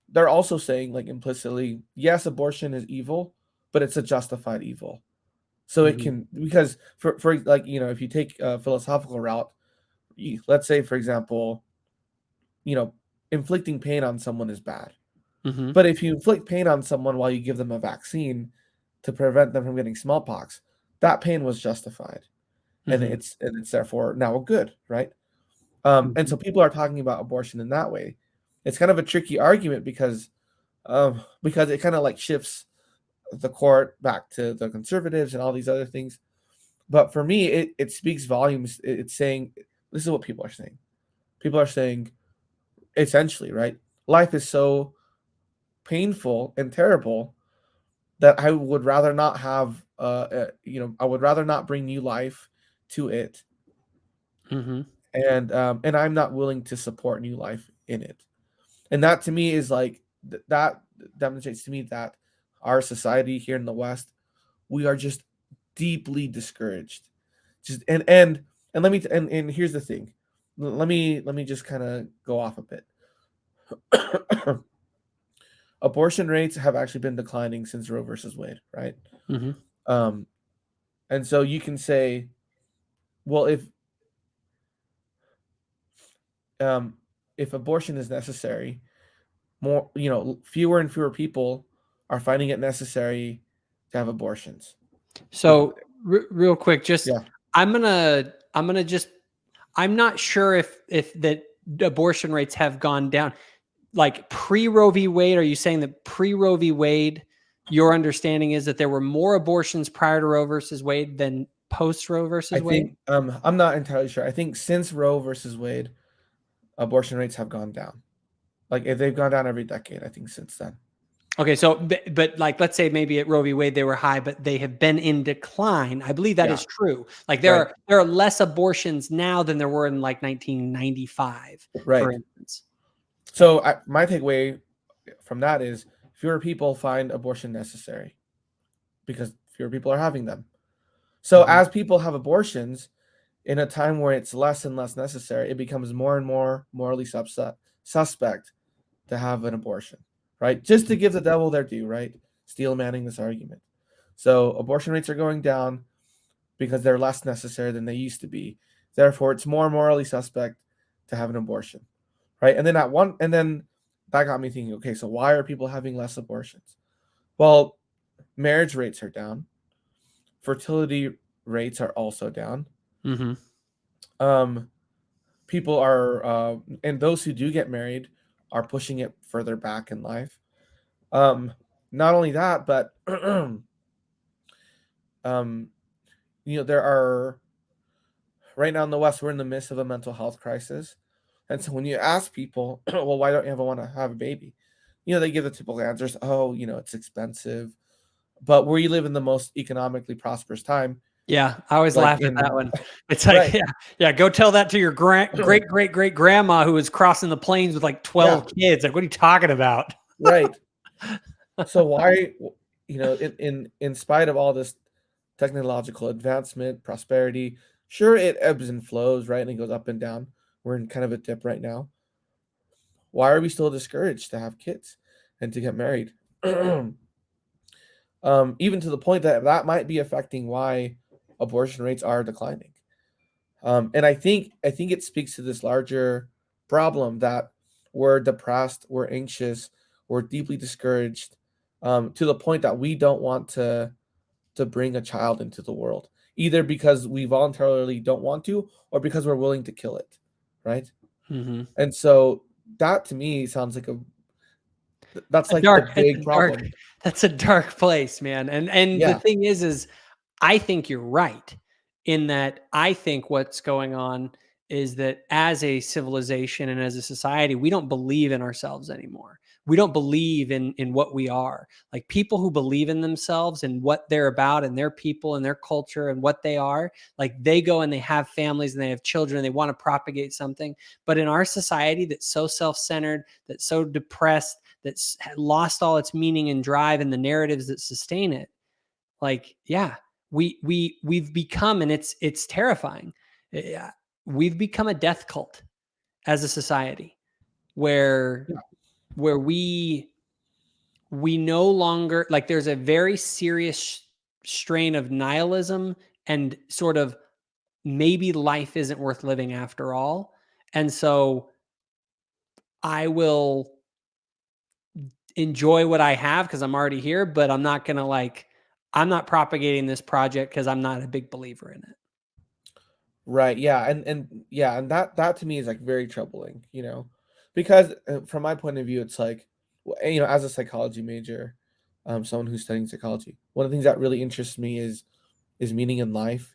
[SPEAKER 1] they're also saying, like, implicitly, yes, abortion is evil, but it's a justified evil. So it
[SPEAKER 2] Mhm,
[SPEAKER 1] can, because for like, if you take a philosophical route, let's say, for example, you know, inflicting pain on someone is bad.
[SPEAKER 2] mhm,
[SPEAKER 1] But if you inflict pain on someone while you give them a vaccine to prevent them from getting smallpox, that pain was justified, and
[SPEAKER 2] mhm,
[SPEAKER 1] it's therefore now a good, right? And
[SPEAKER 2] mhm,
[SPEAKER 1] so people are talking about abortion in that way. It's kind of a tricky argument because it kind of like shifts the court back to the conservatives and all these other things. But for me, it speaks volumes. It's saying, this is what people are saying. People are saying essentially, right? Life is so painful and terrible that I would rather not have, I would rather not bring new life to it,
[SPEAKER 2] Mm-hmm.
[SPEAKER 1] and I'm not willing to support new life in it. And that to me is like that demonstrates to me that our society here in the West, we are just deeply discouraged. Just and let me and here's the thing. Let me just kind of go off a bit. Abortion rates have actually been declining since Roe versus Wade, right?
[SPEAKER 2] Mm-hmm.
[SPEAKER 1] Um, and so you can say, well, um, if abortion is necessary, more fewer and fewer people are finding it necessary to have abortions. Be-
[SPEAKER 2] So real quick, just
[SPEAKER 1] Yeah,
[SPEAKER 2] I'm gonna just I'm not sure if that abortion rates have gone down. Like pre Roe v. Wade, are you saying that pre Roe v. Wade, your understanding is that there were more abortions prior to Roe versus Wade than post Roe
[SPEAKER 1] I
[SPEAKER 2] versus Wade?
[SPEAKER 1] think I'm not entirely sure. I think since Roe versus Wade, abortion rates have gone down. Like they've gone down every decade. I think since then.
[SPEAKER 2] Okay, so but like let's say maybe at Roe v. Wade they were high, but they have been in decline. I believe that
[SPEAKER 1] Yeah,
[SPEAKER 2] is true. Like
[SPEAKER 1] right,
[SPEAKER 2] there are less abortions now than there were in like 1995, for
[SPEAKER 1] right.
[SPEAKER 2] instance.
[SPEAKER 1] So my takeaway from that is fewer people find abortion necessary because fewer people are having them. So
[SPEAKER 2] Mm-hmm.
[SPEAKER 1] as people have abortions in a time where it's less and less necessary, it becomes more and more morally suspect to have an abortion, right? Just to give the devil their due, right? Steel manning this argument. So abortion rates are going down because they're less necessary than they used to be. Therefore, it's more morally suspect to have an abortion, right? And then that got me thinking, okay, so why are people having less abortions? Well, marriage rates are down, fertility rates are also down.
[SPEAKER 2] Mm-hmm.
[SPEAKER 1] Um, people are, and those who do get married are pushing it further back in life. Um, Not only that, but um, there are right now in the West, we're in the midst of a mental health crisis. And so when you ask people, well, why don't you ever want to have a baby? They give the typical answers, oh, it's expensive. But where you live in the most economically prosperous time,
[SPEAKER 2] Yeah, I always
[SPEAKER 1] like
[SPEAKER 2] laugh at that
[SPEAKER 1] in
[SPEAKER 2] one. It's like,
[SPEAKER 1] right,
[SPEAKER 2] yeah, yeah, go tell that to your great great great grandma who was crossing the plains with like
[SPEAKER 1] yeah,
[SPEAKER 2] 12 kids. Like, what are you talking about?
[SPEAKER 1] right. So why, in spite of all this technological advancement, prosperity, sure it ebbs and flows, right? And it goes up and down. We're in kind of a dip right now. Why are we still discouraged to have kids and to get married? Even to the point that that might be affecting why abortion rates are declining. And I think it speaks to this larger problem that we're depressed, we're anxious, we're deeply discouraged, to the point that we don't want to bring a child into the world, either because we voluntarily don't want to, or because we're willing to kill it, right?
[SPEAKER 2] Mm-hmm.
[SPEAKER 1] And so that to me sounds like that's like the big problem.
[SPEAKER 2] That's a dark place, man. And the
[SPEAKER 1] Yeah,
[SPEAKER 2] thing is I think you're right in that I think what's going on is that as a civilization and as a society, we don't believe in ourselves anymore. We don't believe in what we are. Like people who believe in themselves and what they're about and their people and their culture and what they are, like they go and they have families and they have children and they want to propagate something. But in our society that's so self-centered, that's so depressed, that's lost all its meaning and drive and the narratives that sustain it, like yeah, we've become, and it's terrifying, yeah, we've become a death cult as a society where
[SPEAKER 1] yeah,
[SPEAKER 2] where we no longer, like there's a very serious strain of nihilism and sort of maybe life isn't worth living after all. And so I will enjoy what I have because I'm already here, but I'm not gonna like I'm not propagating this project because I'm not a big believer in it.
[SPEAKER 1] right. Yeah, and yeah, and that to me is like very troubling, because from my point of view, it's like, as a psychology major, someone who's studying psychology, one of the things that really interests me is meaning in life,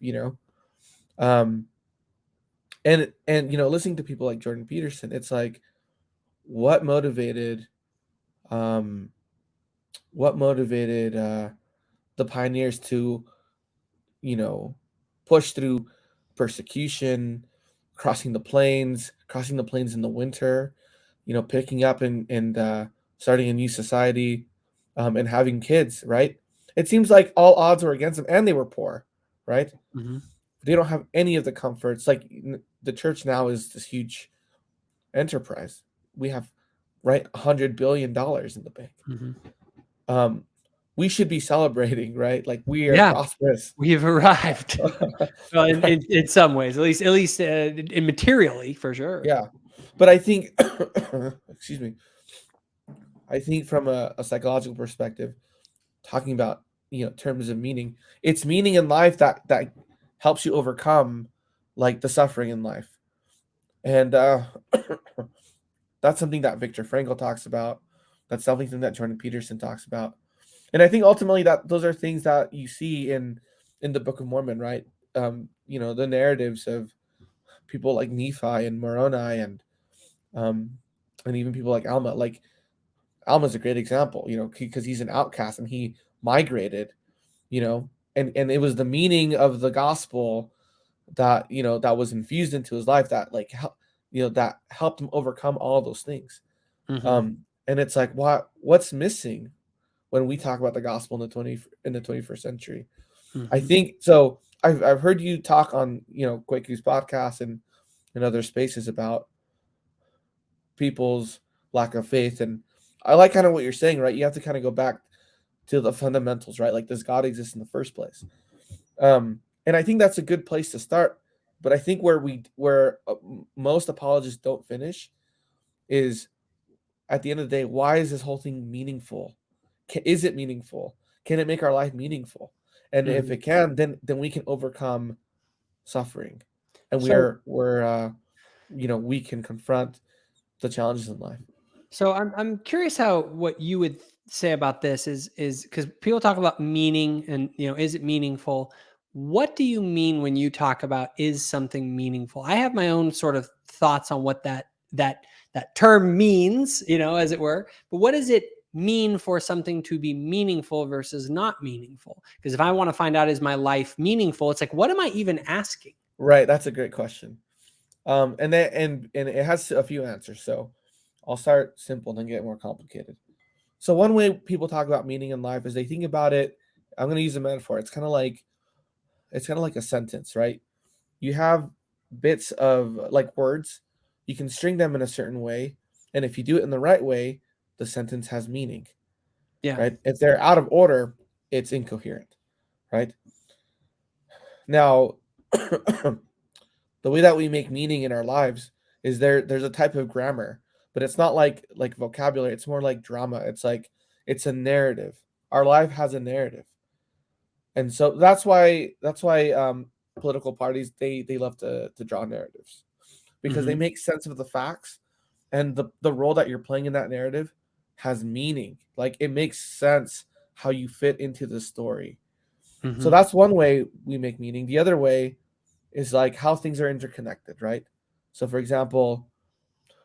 [SPEAKER 1] um, And listening to people like Jordan Peterson, it's like what motivated um what motivated the pioneers to you know push through persecution, crossing the plains in the winter, picking up and starting a new society, and having kids, right? It seems like all odds were against them, and they were poor, right?
[SPEAKER 2] Mm-hmm.
[SPEAKER 1] They don't have any of the comforts. Like the church now is this huge enterprise. We have, right, $100 billion in the bank.
[SPEAKER 2] Mm-hmm.
[SPEAKER 1] Um, we should be celebrating, right? Like we are
[SPEAKER 2] Yeah,
[SPEAKER 1] prosperous.
[SPEAKER 2] we've arrived. Well,
[SPEAKER 1] Right.
[SPEAKER 2] in some ways, at least in materially, for sure.
[SPEAKER 1] Yeah, but I think, excuse me, I think from a psychological perspective, talking about terms of meaning, it's meaning in life that helps you overcome like the suffering in life, and that's something that Viktor Frankl talks about. That's something that Jordan Peterson talks about, and I think ultimately that those are things that you see in the Book of Mormon, right? The narratives of people like Nephi and Moroni um, and even people like Alma. Like Alma's a great example, because he's an outcast and he migrated, and it was the meaning of the gospel that was infused into his life that that helped him overcome all those things.
[SPEAKER 2] Mm-hmm.
[SPEAKER 1] And it's like what's missing when we talk about the gospel in the 21st century. I
[SPEAKER 2] Mm-hmm.
[SPEAKER 1] think so. I've heard you talk on Quaku's podcast and other spaces about people's lack of faith, and I like kind of what you're saying, right? You have to kind of go back to the fundamentals, right? Like, does God exist in the first place? And I think that's a good place to start. But I think where most apologists don't finish is at the end of the day, why is this whole thing meaningful? Is it meaningful? Can it make our life meaningful? And if
[SPEAKER 2] Mm-hmm.
[SPEAKER 1] it can, then we can overcome suffering, and
[SPEAKER 2] So,
[SPEAKER 1] we can confront the challenges in life.
[SPEAKER 2] I'm curious how what you would say about this is because people talk about meaning and is it meaningful? What do you mean when you talk about is something meaningful? I have my own sort of thoughts on what that term means, as it were. But what does it mean for something to be meaningful versus not meaningful? Because if I want to find out is my life meaningful, it's like what am I even asking?
[SPEAKER 1] Right, that's a great question. And it has a few answers. So I'll start simple and then get more complicated. So one way people talk about meaning in life is they think about it. I'm going to use a metaphor. It's kind of like a sentence, right? You have bits of like words. You can string them in a certain way, and if you do it in the right way, the sentence has meaning,
[SPEAKER 2] Yeah.
[SPEAKER 1] right? If they're out of order, it's incoherent, right? Now, the way that we make meaning in our lives is there's a type of grammar, but it's not like vocabulary. It's more like drama. It's a narrative. Our life has a narrative, and so that's why political parties they love to draw narratives, because they
[SPEAKER 2] Mm-hmm.
[SPEAKER 1] make sense of the facts, and the role that you're playing in that narrative has meaning. Like it makes sense how you fit into the story. So
[SPEAKER 2] Mm-hmm.
[SPEAKER 1] that's one way we make meaning. The other way is like how things are interconnected, right? So, for example,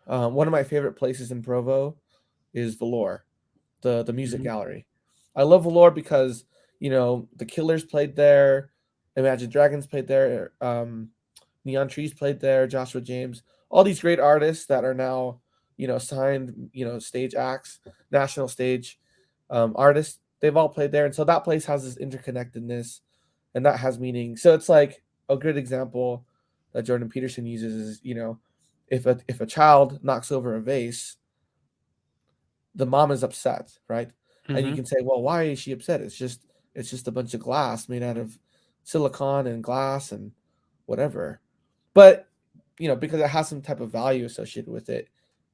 [SPEAKER 1] one of my favorite places in Provo is Valor, the music
[SPEAKER 2] Mm-hmm.
[SPEAKER 1] gallery. I love Valor because the Killers played there, Imagine Dragons played there, Neon Trees played there, Joshua James, all these great artists that are now signed stage acts, national stage artists. They've all played there, and so that place has this interconnectedness, and that has meaning. So it's like a good example that Jordan Peterson uses is if a child knocks over a vase, the mom is upset, right? And you
[SPEAKER 2] Mm-hmm.
[SPEAKER 1] can say, well, why is she upset? It's just a bunch of glass made out of silicon and glass and whatever. But because it has some type of value associated with it,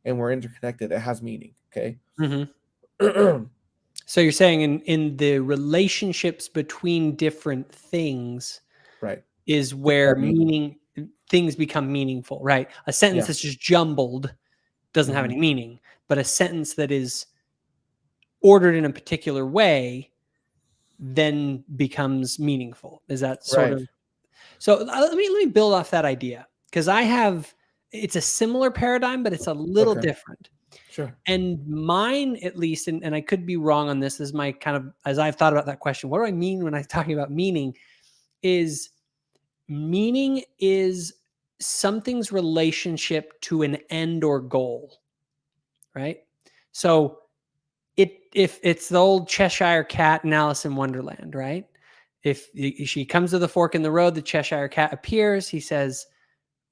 [SPEAKER 1] and we're interconnected, it has meaning. Okay.
[SPEAKER 2] Mm-hmm. So you're saying in the relationships between different things
[SPEAKER 1] Right.
[SPEAKER 2] is
[SPEAKER 1] Things
[SPEAKER 2] where
[SPEAKER 1] have meaning.
[SPEAKER 2] things become meaningful, right? A sentence
[SPEAKER 1] Yeah.
[SPEAKER 2] that's just jumbled doesn't have
[SPEAKER 1] Hmm.
[SPEAKER 2] any meaning, but a sentence that is ordered in a particular way then becomes meaningful. Is that sort
[SPEAKER 1] Right.
[SPEAKER 2] of so? Let me build off that idea. because it's a similar paradigm, but it's a little
[SPEAKER 1] Okay.
[SPEAKER 2] different.
[SPEAKER 1] Sure.
[SPEAKER 2] And mine, at least, and I could be wrong on this is my kind of, as I've thought about that question, what do I mean when I'm talking about meaning? Is meaning is something's relationship to an end or goal, right? So if it's the old Cheshire Cat in Alice in Wonderland, right? If she comes to the fork in the road, the Cheshire Cat appears. He says,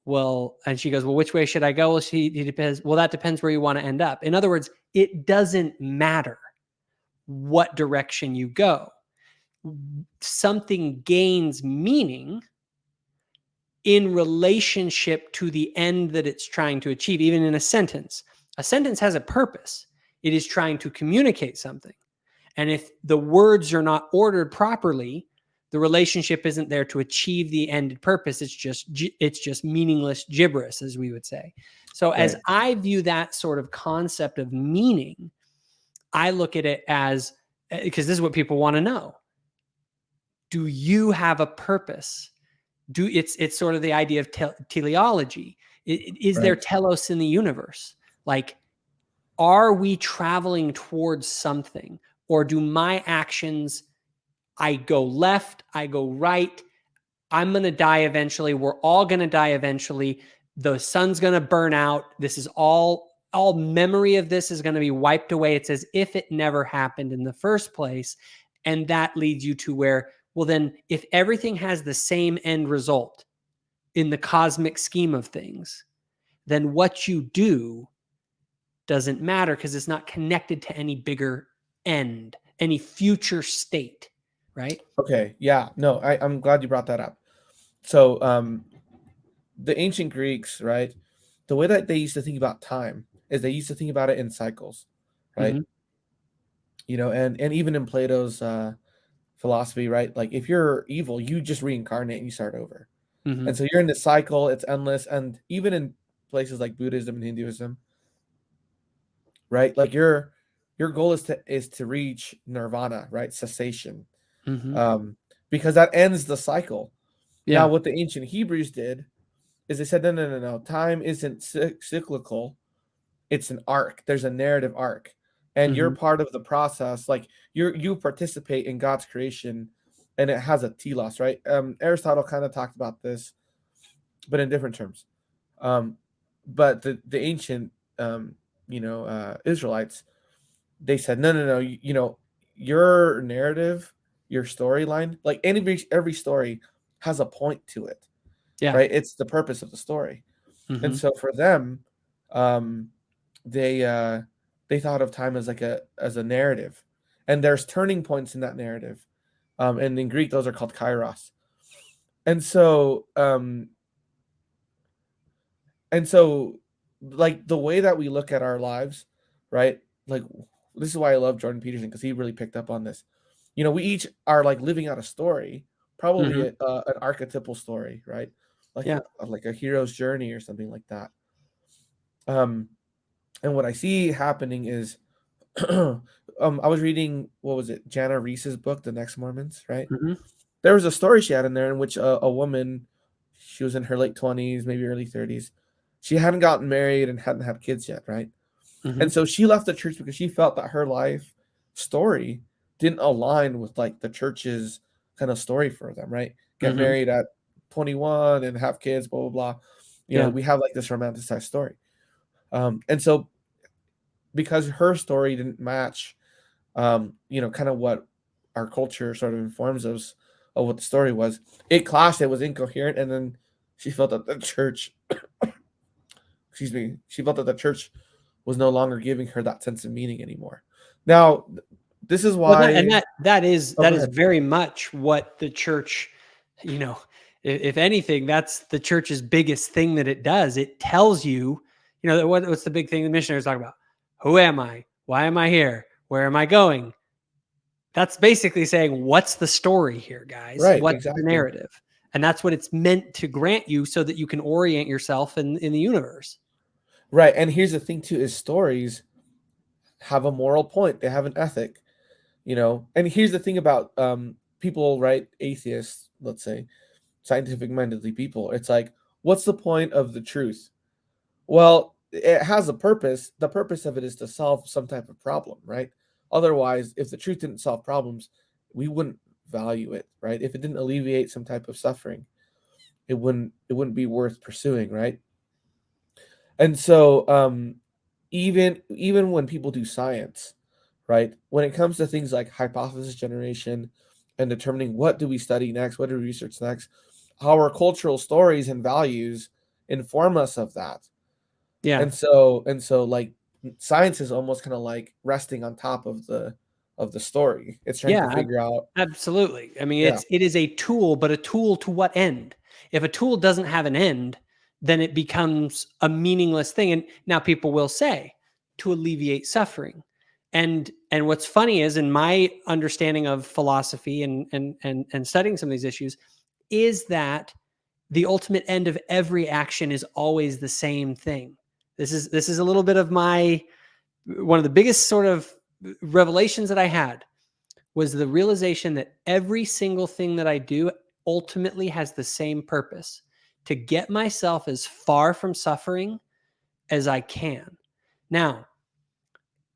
[SPEAKER 2] "Well," and she goes, "Well, which way should I go?" Well, he depends. Well, that depends where you want to end up. In other words, it doesn't matter what direction you go. Something gains meaning in relationship to the end that it's trying to achieve, even in a sentence. A sentence has a purpose. It is trying to communicate something. And if the words are not ordered properly, the relationship isn't there to achieve the ended purpose. It's just meaningless gibberish, as we would say. So as
[SPEAKER 1] Right.
[SPEAKER 2] I view that sort of concept of meaning, I look at it as, because this is what people want to know. Do you have a purpose? It's sort of the idea of teleology. Is there
[SPEAKER 1] Right.
[SPEAKER 2] telos in the universe? Like, are we traveling towards something, or do my actions, I go left, I go right, I'm going to die eventually, we're all going to die eventually, the sun's going to burn out, this is all memory of this is going to be wiped away. It's as if it never happened in the first place. And that leads you to where, well, then if everything has the same end result in the cosmic scheme of things, then what you do doesn't matter because it's not connected to any bigger end, any future state, right?
[SPEAKER 1] Okay. Yeah. No, I'm glad you brought that up. So, the ancient Greeks, right? The way that they used to think about time is they used to think about it in cycles, right?
[SPEAKER 2] Mm-hmm.
[SPEAKER 1] And even in Plato's philosophy, right? Like if you're evil, you just reincarnate and you start over.
[SPEAKER 2] Mm-hmm.
[SPEAKER 1] And so you're in this cycle, it's endless. And even in places like Buddhism and Hinduism, right? Like your goal is to reach nirvana, right? Cessation.
[SPEAKER 2] Mm-hmm.
[SPEAKER 1] Um, because that ends the cycle. Now,
[SPEAKER 2] Yeah.
[SPEAKER 1] what the ancient Hebrews did is they said, no, no, no, no. Time isn't cyclical. It's an arc. There's a narrative arc, and you're
[SPEAKER 2] Mm-hmm.
[SPEAKER 1] part of the process. Like you participate in God's creation, and it has a telos, right? Aristotle kind of talked about this, but in different terms. Um, but the ancient, Israelites, they said, no, no, no. Your narrative, your storyline, like every story has a point to it,
[SPEAKER 2] Yeah.
[SPEAKER 1] right? It's the purpose of the story. And
[SPEAKER 2] Mm-hmm.
[SPEAKER 1] so for them, um, they they thought of time as a narrative, and there's turning points in that narrative, and in Greek those are called kairos. And so like the way that we look at our lives, right? Like this is why I love Jordan Peterson because he really picked up on this. We each are like living out a story, probably
[SPEAKER 2] Mm-hmm.
[SPEAKER 1] an archetypal story, right? Like
[SPEAKER 2] Yeah.
[SPEAKER 1] like a hero's journey or something like that. Um, and what I see happening is, I was reading what was it, Jana Reese's book, The Next Mormons, right?
[SPEAKER 2] Mm-hmm.
[SPEAKER 1] There was a story she had in there in which a woman, she was in her late 20s, maybe early 30s. She hadn't gotten married and hadn't had kids yet, right?
[SPEAKER 2] Mm-hmm.
[SPEAKER 1] And so she left the church because she felt that her life story didn't align with like the church's kind of story for them, right? Get
[SPEAKER 2] Mm-hmm.
[SPEAKER 1] married at 21 and have kids, blah blah blah.
[SPEAKER 2] Yeah.
[SPEAKER 1] We have like this romanticized story. And so because her story didn't match, kind of what our culture sort of informs us of what the story was. It clashed. It was incoherent, and then she felt that the church, excuse me, she felt that the church was no longer giving her that sense of meaning anymore. Now, this is
[SPEAKER 2] Well, and
[SPEAKER 1] why.
[SPEAKER 2] that is
[SPEAKER 1] Oh, go ahead.
[SPEAKER 2] very much what the church, you know, if anything, that's the church's biggest thing that it does. It tells you, what's the big thing the missionaries talk about? Who am I? Why am I here? Where am I going? That's basically saying, what's the story here, guys?
[SPEAKER 1] Right,
[SPEAKER 2] What's the
[SPEAKER 1] exactly.
[SPEAKER 2] narrative? And that's what it's meant to grant you so that you can orient yourself in the universe.
[SPEAKER 1] Right, and here's the thing too: is stories have a moral point. They have an ethic. And here's the thing about people, right? Atheists, let's say, scientific mindedly people. It's like, What's the point of the truth? Well, it has a purpose. The purpose of it is to solve some type of problem, right? Otherwise, if the truth didn't solve problems, we wouldn't value it, right? If it didn't alleviate some type of suffering, it wouldn't be worth pursuing, right? And so even when people do science, right? When it comes to things like hypothesis generation and determining what do we study next, what do we research next, our cultural stories and values inform us of that.
[SPEAKER 2] Yeah.
[SPEAKER 1] And so like science is almost kind of like resting on top of the story. It's trying to
[SPEAKER 2] Yeah,
[SPEAKER 1] figure out,
[SPEAKER 2] absolutely. I mean,
[SPEAKER 1] yeah.
[SPEAKER 2] it is a tool, but a tool to what end? If a tool doesn't have an end, then it becomes a meaningless thing. And now people will say to alleviate suffering. And what's funny is in my understanding of philosophy and studying some of these issues is that the ultimate end of every action is always the same thing. This is a little bit of my one of the biggest sort of revelations that I had was the realization that every single thing that I do ultimately has the same purpose to get myself as far from suffering as I can. Now,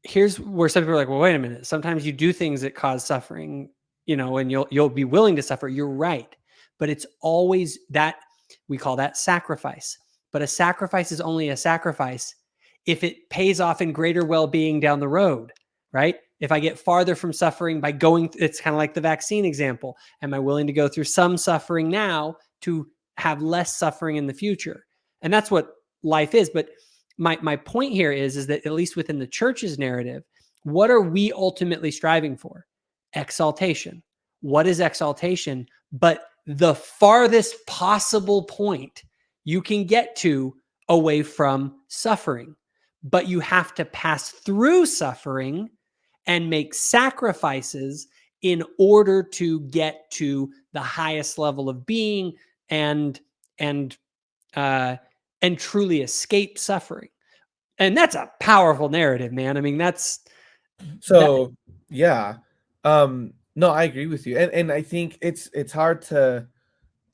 [SPEAKER 2] here's where some people are like, well, wait a minute. Sometimes you do things that cause suffering, and you'll be willing to suffer. You're right. But it's always that we call that sacrifice. But a sacrifice is only a sacrifice if it pays off in greater well-being down the road, right? If I get farther from suffering by going, it's kind of like the vaccine example. Am I willing to go through some suffering now to have less suffering in the future? And that's what life is. But my point here is that at least within the church's narrative, what are we ultimately striving for? Exaltation. What is exaltation? But the farthest possible point you can get to away from suffering. But you have to pass through suffering and make sacrifices in order to get to the highest level of being and and uh, and truly escape suffering. And that's a powerful narrative, man. I mean, that.
[SPEAKER 1] So yeah. No, I agree with you. And I think it's hard to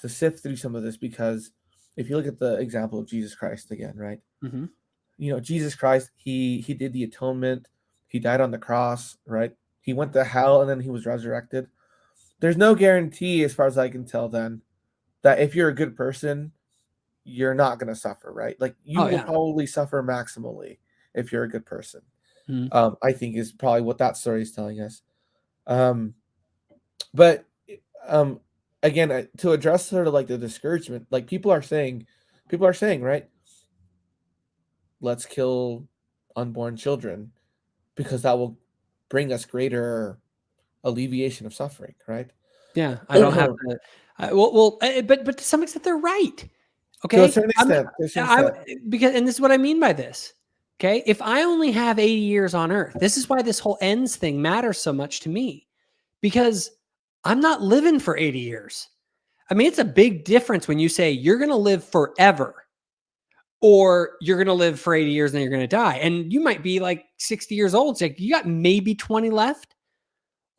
[SPEAKER 1] sift through some of this because if you look at the example of Jesus Christ again, right?
[SPEAKER 2] Mm-hmm.
[SPEAKER 1] Jesus Christ, he did the atonement. He died on the cross, right? He went to hell and then he was resurrected. There's no guarantee, as far as I can tell, then that if you're a good person, you're not going to suffer, right? Like you
[SPEAKER 2] Oh
[SPEAKER 1] will
[SPEAKER 2] yeah.
[SPEAKER 1] probably suffer maximally if you're a good person.
[SPEAKER 2] Mm-hmm.
[SPEAKER 1] I think is probably what that story is telling us. Um, but um, again, to address sort of like the discouragement, like people are saying, right? Let's kill unborn children because that will bring us greater alleviation of suffering, right?
[SPEAKER 2] Yeah, I don't have
[SPEAKER 1] To
[SPEAKER 2] to. But to some extent, they're right.
[SPEAKER 1] a
[SPEAKER 2] Okay,
[SPEAKER 1] certain extent, to a certain
[SPEAKER 2] I
[SPEAKER 1] extent.
[SPEAKER 2] because and this is what I mean by this. Okay, if I only have 80 years on Earth, this is why this whole ends thing matters so much to me because I'm not living for 80 years. I mean, it's a big difference when you say you're going to live forever or you're going to live for 80 years and then you're going to die. And you might be like 60 years old. It's like you got maybe 20 left.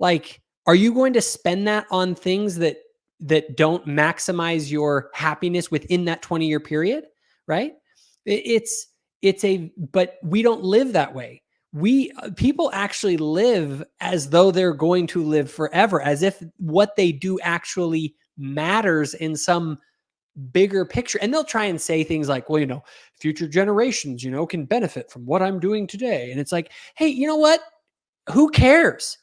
[SPEAKER 2] Like, are you going to spend that on things that don't maximize your happiness within that 20-year period? Right? But we don't live that way. People actually live as though they're going to live forever, as if what they do actually matters in some bigger picture. And they'll try and say things like, well, future generations, can benefit from what I'm doing today. And it's like, hey, you know what? Who cares?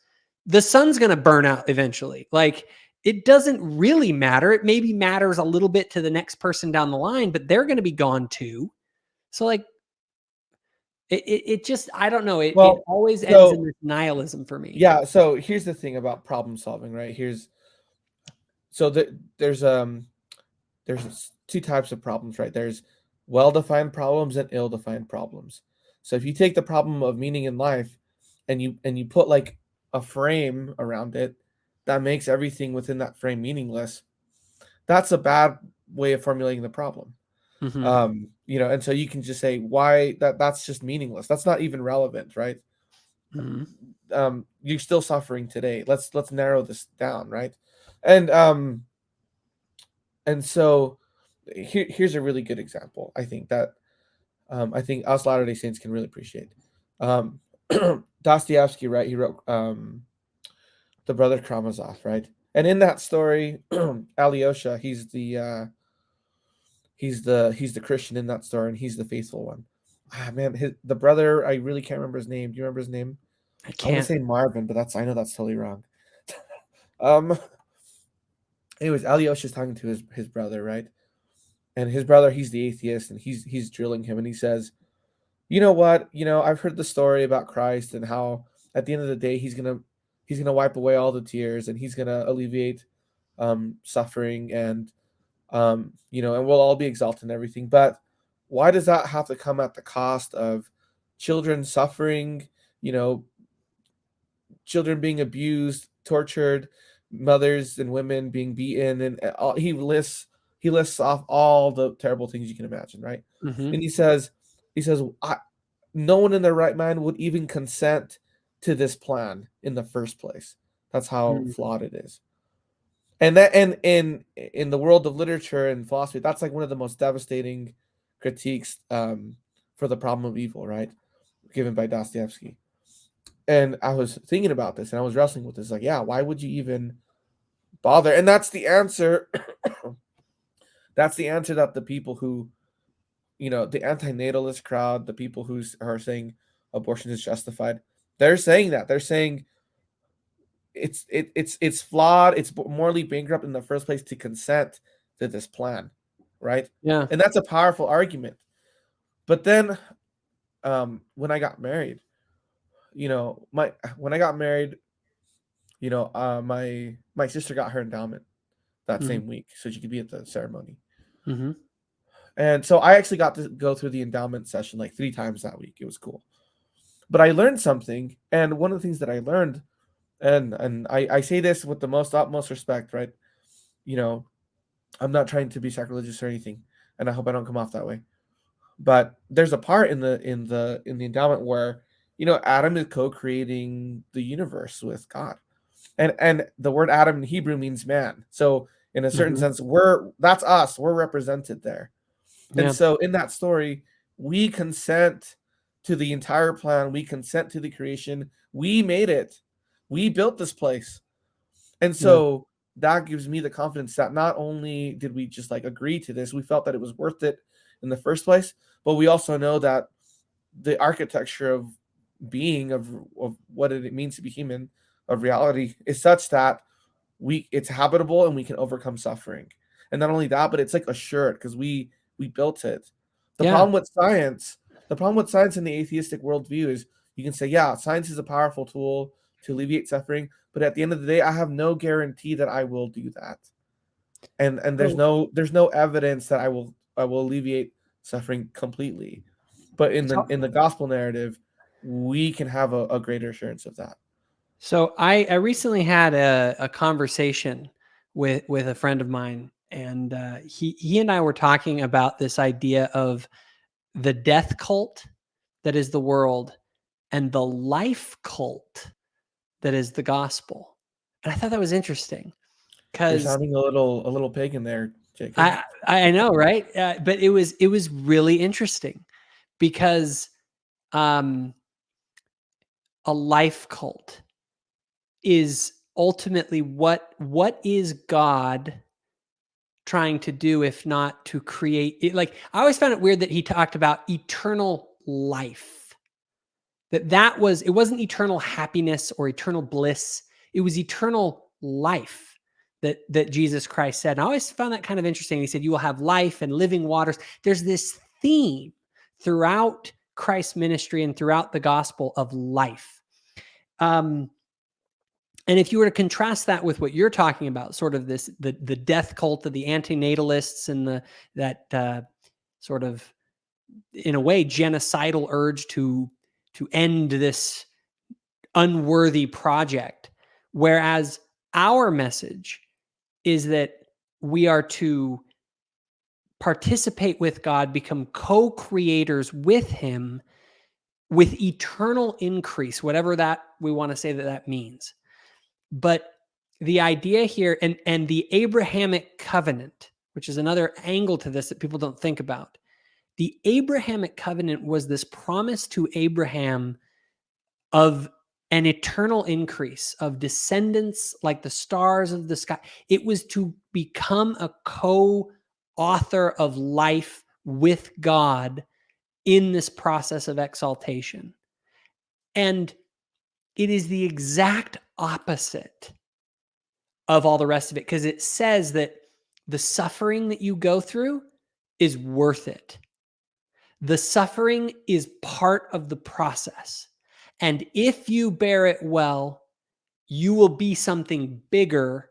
[SPEAKER 2] The sun's going to burn out eventually. Like, it doesn't really matter. It maybe matters a little bit to the next person down the line, but they're going to be gone too. So, like, it just, I don't know. It
[SPEAKER 1] Well,
[SPEAKER 2] always ends in
[SPEAKER 1] so
[SPEAKER 2] this nihilism for me.
[SPEAKER 1] yeah, so here's the thing about problem solving, right? So there's two types of problems, right? There's well-defined problems and ill-defined problems. So if you take the problem of meaning in life and you put like a frame around it that makes everything within that frame meaningless, that's a bad way of formulating the problem.
[SPEAKER 2] Mm-hmm.
[SPEAKER 1] And so you can just say why that's just meaningless. That's not even relevant, right?
[SPEAKER 2] Mm-hmm.
[SPEAKER 1] You're still suffering today. Let's narrow this down, right? And um and so here's a really good example. I think us Latter Day Saints can really appreciate. Um, Dostoevsky, right? He wrote the Brother Karamazov, right? And in that story, Alyosha, he's the Christian in that story, and he's the faithful one. Ah, man, the brother, I really can't remember his name. Do you remember his name?
[SPEAKER 2] I
[SPEAKER 1] I want to
[SPEAKER 2] can't.
[SPEAKER 1] say Marvin, but I know that's totally wrong. Um. Anyways, Alyosha's talking to his brother, right? And his brother, he's the atheist, and he's drilling him, and he says, "You know what? I've heard the story about Christ and how at the end of the day he's gonna wipe away all the tears and he's gonna alleviate suffering and we'll all be exalted and everything. But why does that have to come at the cost of children suffering? You know, children being abused, tortured, mothers and women being beaten, and he lists off all the terrible things you can imagine, right?
[SPEAKER 2] Hmm.
[SPEAKER 1] And he says, no one in their right mind would even consent to this plan in the first place. That's how flawed it is. And that and in the world of literature and philosophy, that's like one of the most devastating critiques for the problem of evil, right? Given by Dostoevsky. And I was thinking about this and I was wrestling with this, like, yeah, why would you even bother? And that's the answer. That's the answer that the people who, the anti-natalist crowd, the people who are saying abortion is justified, they're saying that. They're saying it's flawed, it's morally bankrupt in the first place to consent to this plan, right?
[SPEAKER 2] Yeah.
[SPEAKER 1] And that's a powerful argument. But then when I got married, my when I got married, my sister got her endowment that
[SPEAKER 2] Hmm.
[SPEAKER 1] same week, so she could be at the ceremony.
[SPEAKER 2] Hmm.
[SPEAKER 1] And so I actually got to go through the endowment session like 3 times that week. It was cool. But I learned something, and one of the things that I learned, and I say this with the most utmost respect, right? You know, I'm not trying to be sacrilegious or anything, and I hope I don't come off that way. But there's a part in the endowment where Adam is co-creating the universe with God, and the word Adam in Hebrew means man. So in a certain
[SPEAKER 2] Hmm.
[SPEAKER 1] sense, that's us. We're represented there. And
[SPEAKER 2] Yeah.
[SPEAKER 1] so in that story, we consent to the entire plan. We consent to the creation. We made it. We built this place. And
[SPEAKER 2] Yeah.
[SPEAKER 1] so that gives me the confidence that not only did we just like agree to this, we felt that it was worth it in the first place, but we also know that the architecture of being of what it means to be human, of reality, is such that it's habitable and we can overcome suffering. And not only that, but it's like assured because we built it. The
[SPEAKER 2] Yeah.
[SPEAKER 1] problem with science, the problem with science in the atheistic worldview is you can say, yeah, science is a powerful tool to alleviate suffering, but at the end of the day, I have no guarantee that I will do that. And there's
[SPEAKER 2] So,
[SPEAKER 1] no evidence that I will alleviate suffering completely. But in the
[SPEAKER 2] so,
[SPEAKER 1] in the gospel narrative, we can have a greater assurance of that.
[SPEAKER 2] so I recently had a conversation with a friend of mine, and he and I were talking about this idea of the death cult that is the world and the life cult that is the gospel. And I thought that was interesting
[SPEAKER 1] You're
[SPEAKER 2] because
[SPEAKER 1] sounding a little pagan there, Jacob.
[SPEAKER 2] I know, right? But it was really interesting because um, a life cult is ultimately what is God trying to do if not to create it? Like, I always found it weird that he talked about eternal life. It wasn't eternal happiness or eternal bliss. It was eternal life that Jesus Christ said. And I always found that kind of interesting. He said, "You will have life and living waters." There's this theme throughout Christ's ministry and throughout the gospel of life. Um, and if you were to contrast that with what you're talking about, sort of the death cult of the antinatalists and that sort of, in a way, genocidal urge to end this unworthy project, whereas our message is that we are to participate with God, become co-creators with Him, with eternal increase, whatever that we want to say that means. But the idea here, and the Abrahamic covenant, which is another angle to this that people don't think about. The Abrahamic covenant was this promise to Abraham of an eternal increase of descendants like the stars of the sky. It was to become a co-author of life with God in this process of exaltation. And it is the exact opposite of all the rest of it, because it says that the suffering that you go through is worth it. The suffering is part of the process. And if you bear it well, you will be something bigger,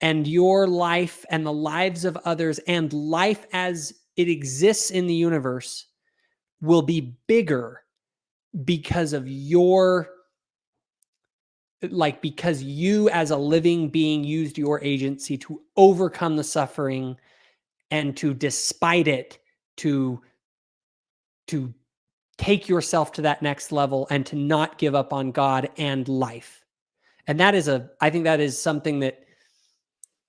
[SPEAKER 2] and your life and the lives of others and life as it exists in the universe will be bigger because of because you as a living being used your agency to overcome the suffering and to, despite it, to take yourself to that next level and to not give up on God and life. And that is I think that is something that,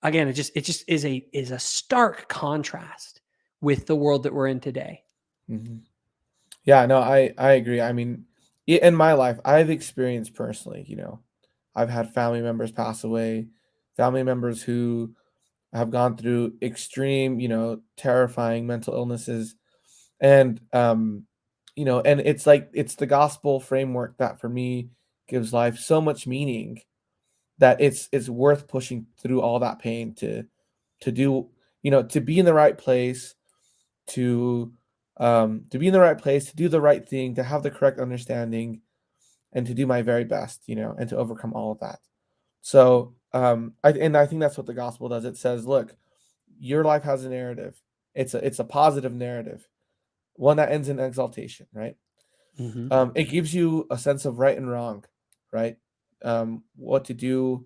[SPEAKER 2] again, it just is a stark contrast with the world that we're in today.
[SPEAKER 1] Mhm. Yeah, no, I agree. I mean, in my life, I've experienced personally, I've had family members pass away, family members who have gone through extreme, terrifying mental illnesses. And and it's like it's the gospel framework that for me gives life so much meaning that it's worth pushing through all that pain to do, to be in the right place, to to be in the right place, to do the right thing, to have the correct understanding, and to do my very best, and to overcome all of that. So I think that's what the gospel does. It says, look, your life has a narrative. It's a positive narrative, one that ends in exaltation, right?
[SPEAKER 2] Mm-hmm.
[SPEAKER 1] It gives you a sense of right and wrong, right? What to do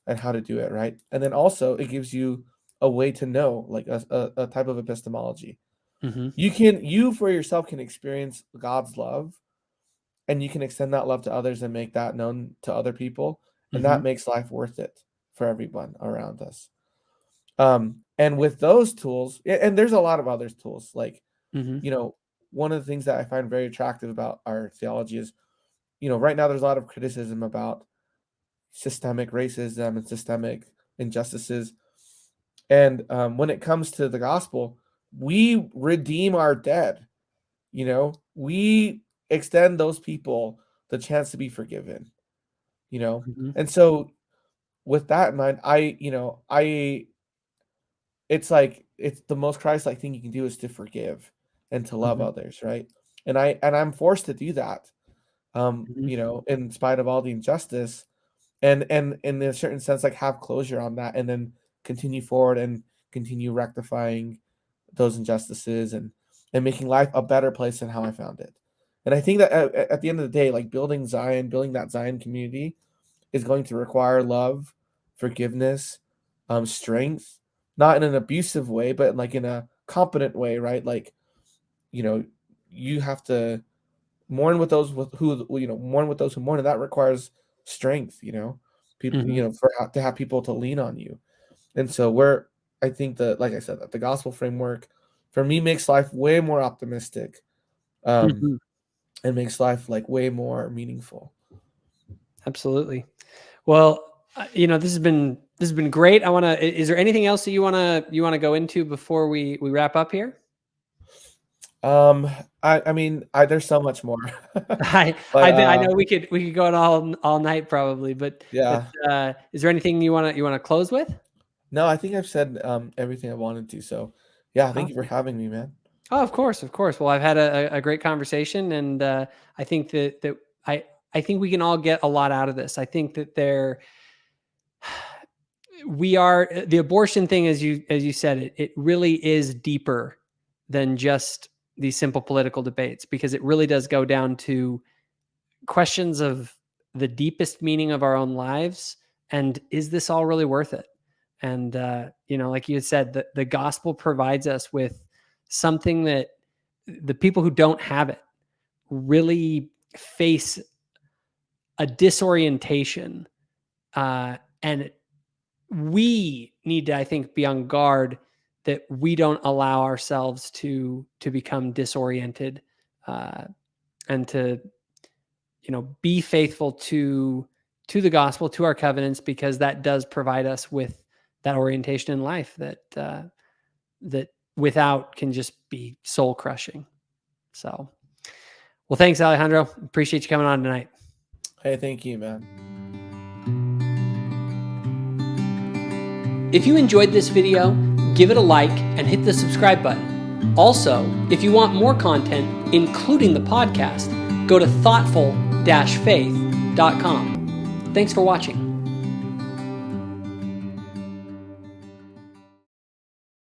[SPEAKER 1] and how to do it, right? And then also it gives you a way to know, like a type of epistemology.
[SPEAKER 2] Mm-hmm.
[SPEAKER 1] You for yourself can experience God's love, and you can extend that love to others and make that known to other people, and
[SPEAKER 2] Mm-hmm.
[SPEAKER 1] that makes life worth it for everyone around us. And with those tools, and there's a lot of other tools, like,
[SPEAKER 2] Mm-hmm.
[SPEAKER 1] you know, one of the things that I find very attractive about our theology is, right now there's a lot of criticism about systemic racism and systemic injustices. And when it comes to the gospel, we redeem our dead. We extend those people the chance to be forgiven. You know,
[SPEAKER 2] Mm-hmm.
[SPEAKER 1] and so with that in mind, it's like it's the most Christ-like thing you can do is to forgive and to love
[SPEAKER 2] Mm-hmm.
[SPEAKER 1] others, right? And I'm forced to do that,
[SPEAKER 2] Mm-hmm.
[SPEAKER 1] in spite of all the injustice, and in a certain sense, like, have closure on that, and then continue forward and continue rectifying those injustices, and making life a better place than how I found it. And I think that at the end of the day, like, building that Zion community is going to require love, forgiveness, strength, not in an abusive way, but like in a competent way, right? Like, you know, you have to mourn with those mourn with those who mourn, and that requires strength. People,
[SPEAKER 2] Mm-hmm.
[SPEAKER 1] to have people to lean on you. And so we're I think that, like I said, that the gospel framework for me makes life way more optimistic, um,
[SPEAKER 2] Mm-hmm.
[SPEAKER 1] and makes life like way more meaningful.
[SPEAKER 2] Absolutely. Well, this has been great. Is there anything else that you wanna go into before we wrap up here?
[SPEAKER 1] Um, I mean, there's so much more,
[SPEAKER 2] I
[SPEAKER 1] but
[SPEAKER 2] I know we could go on all night probably, but
[SPEAKER 1] yeah.
[SPEAKER 2] is there anything you wanna close with?
[SPEAKER 1] No, I think I've said everything I wanted to. So, yeah, thank you for
[SPEAKER 2] Awesome.
[SPEAKER 1] having me, man.
[SPEAKER 2] Oh, of course, of course. Well, I've had a great conversation, and I think that I I think we can all get a lot out of this. I think that we are the abortion thing, as you said, it really is deeper than just these simple political debates, because it really does go down to questions of the deepest meaning of our own lives, and is this all really worth it? And like you had said, the gospel provides us with something that the people who don't have it really face a disorientation, and we need to, I think, be on guard we don't allow ourselves to become disoriented, and to, be faithful to the gospel, to our covenants, because that does provide us with that orientation in life that without can just be soul crushing. So, well, thanks, Alejandro. Appreciate you coming on tonight.
[SPEAKER 1] Hey, thank you, man.
[SPEAKER 2] If you enjoyed this video, give it a like and hit the subscribe button. Also, if you want more content, including the podcast, go to thoughtful-faith.com. Thanks for watching.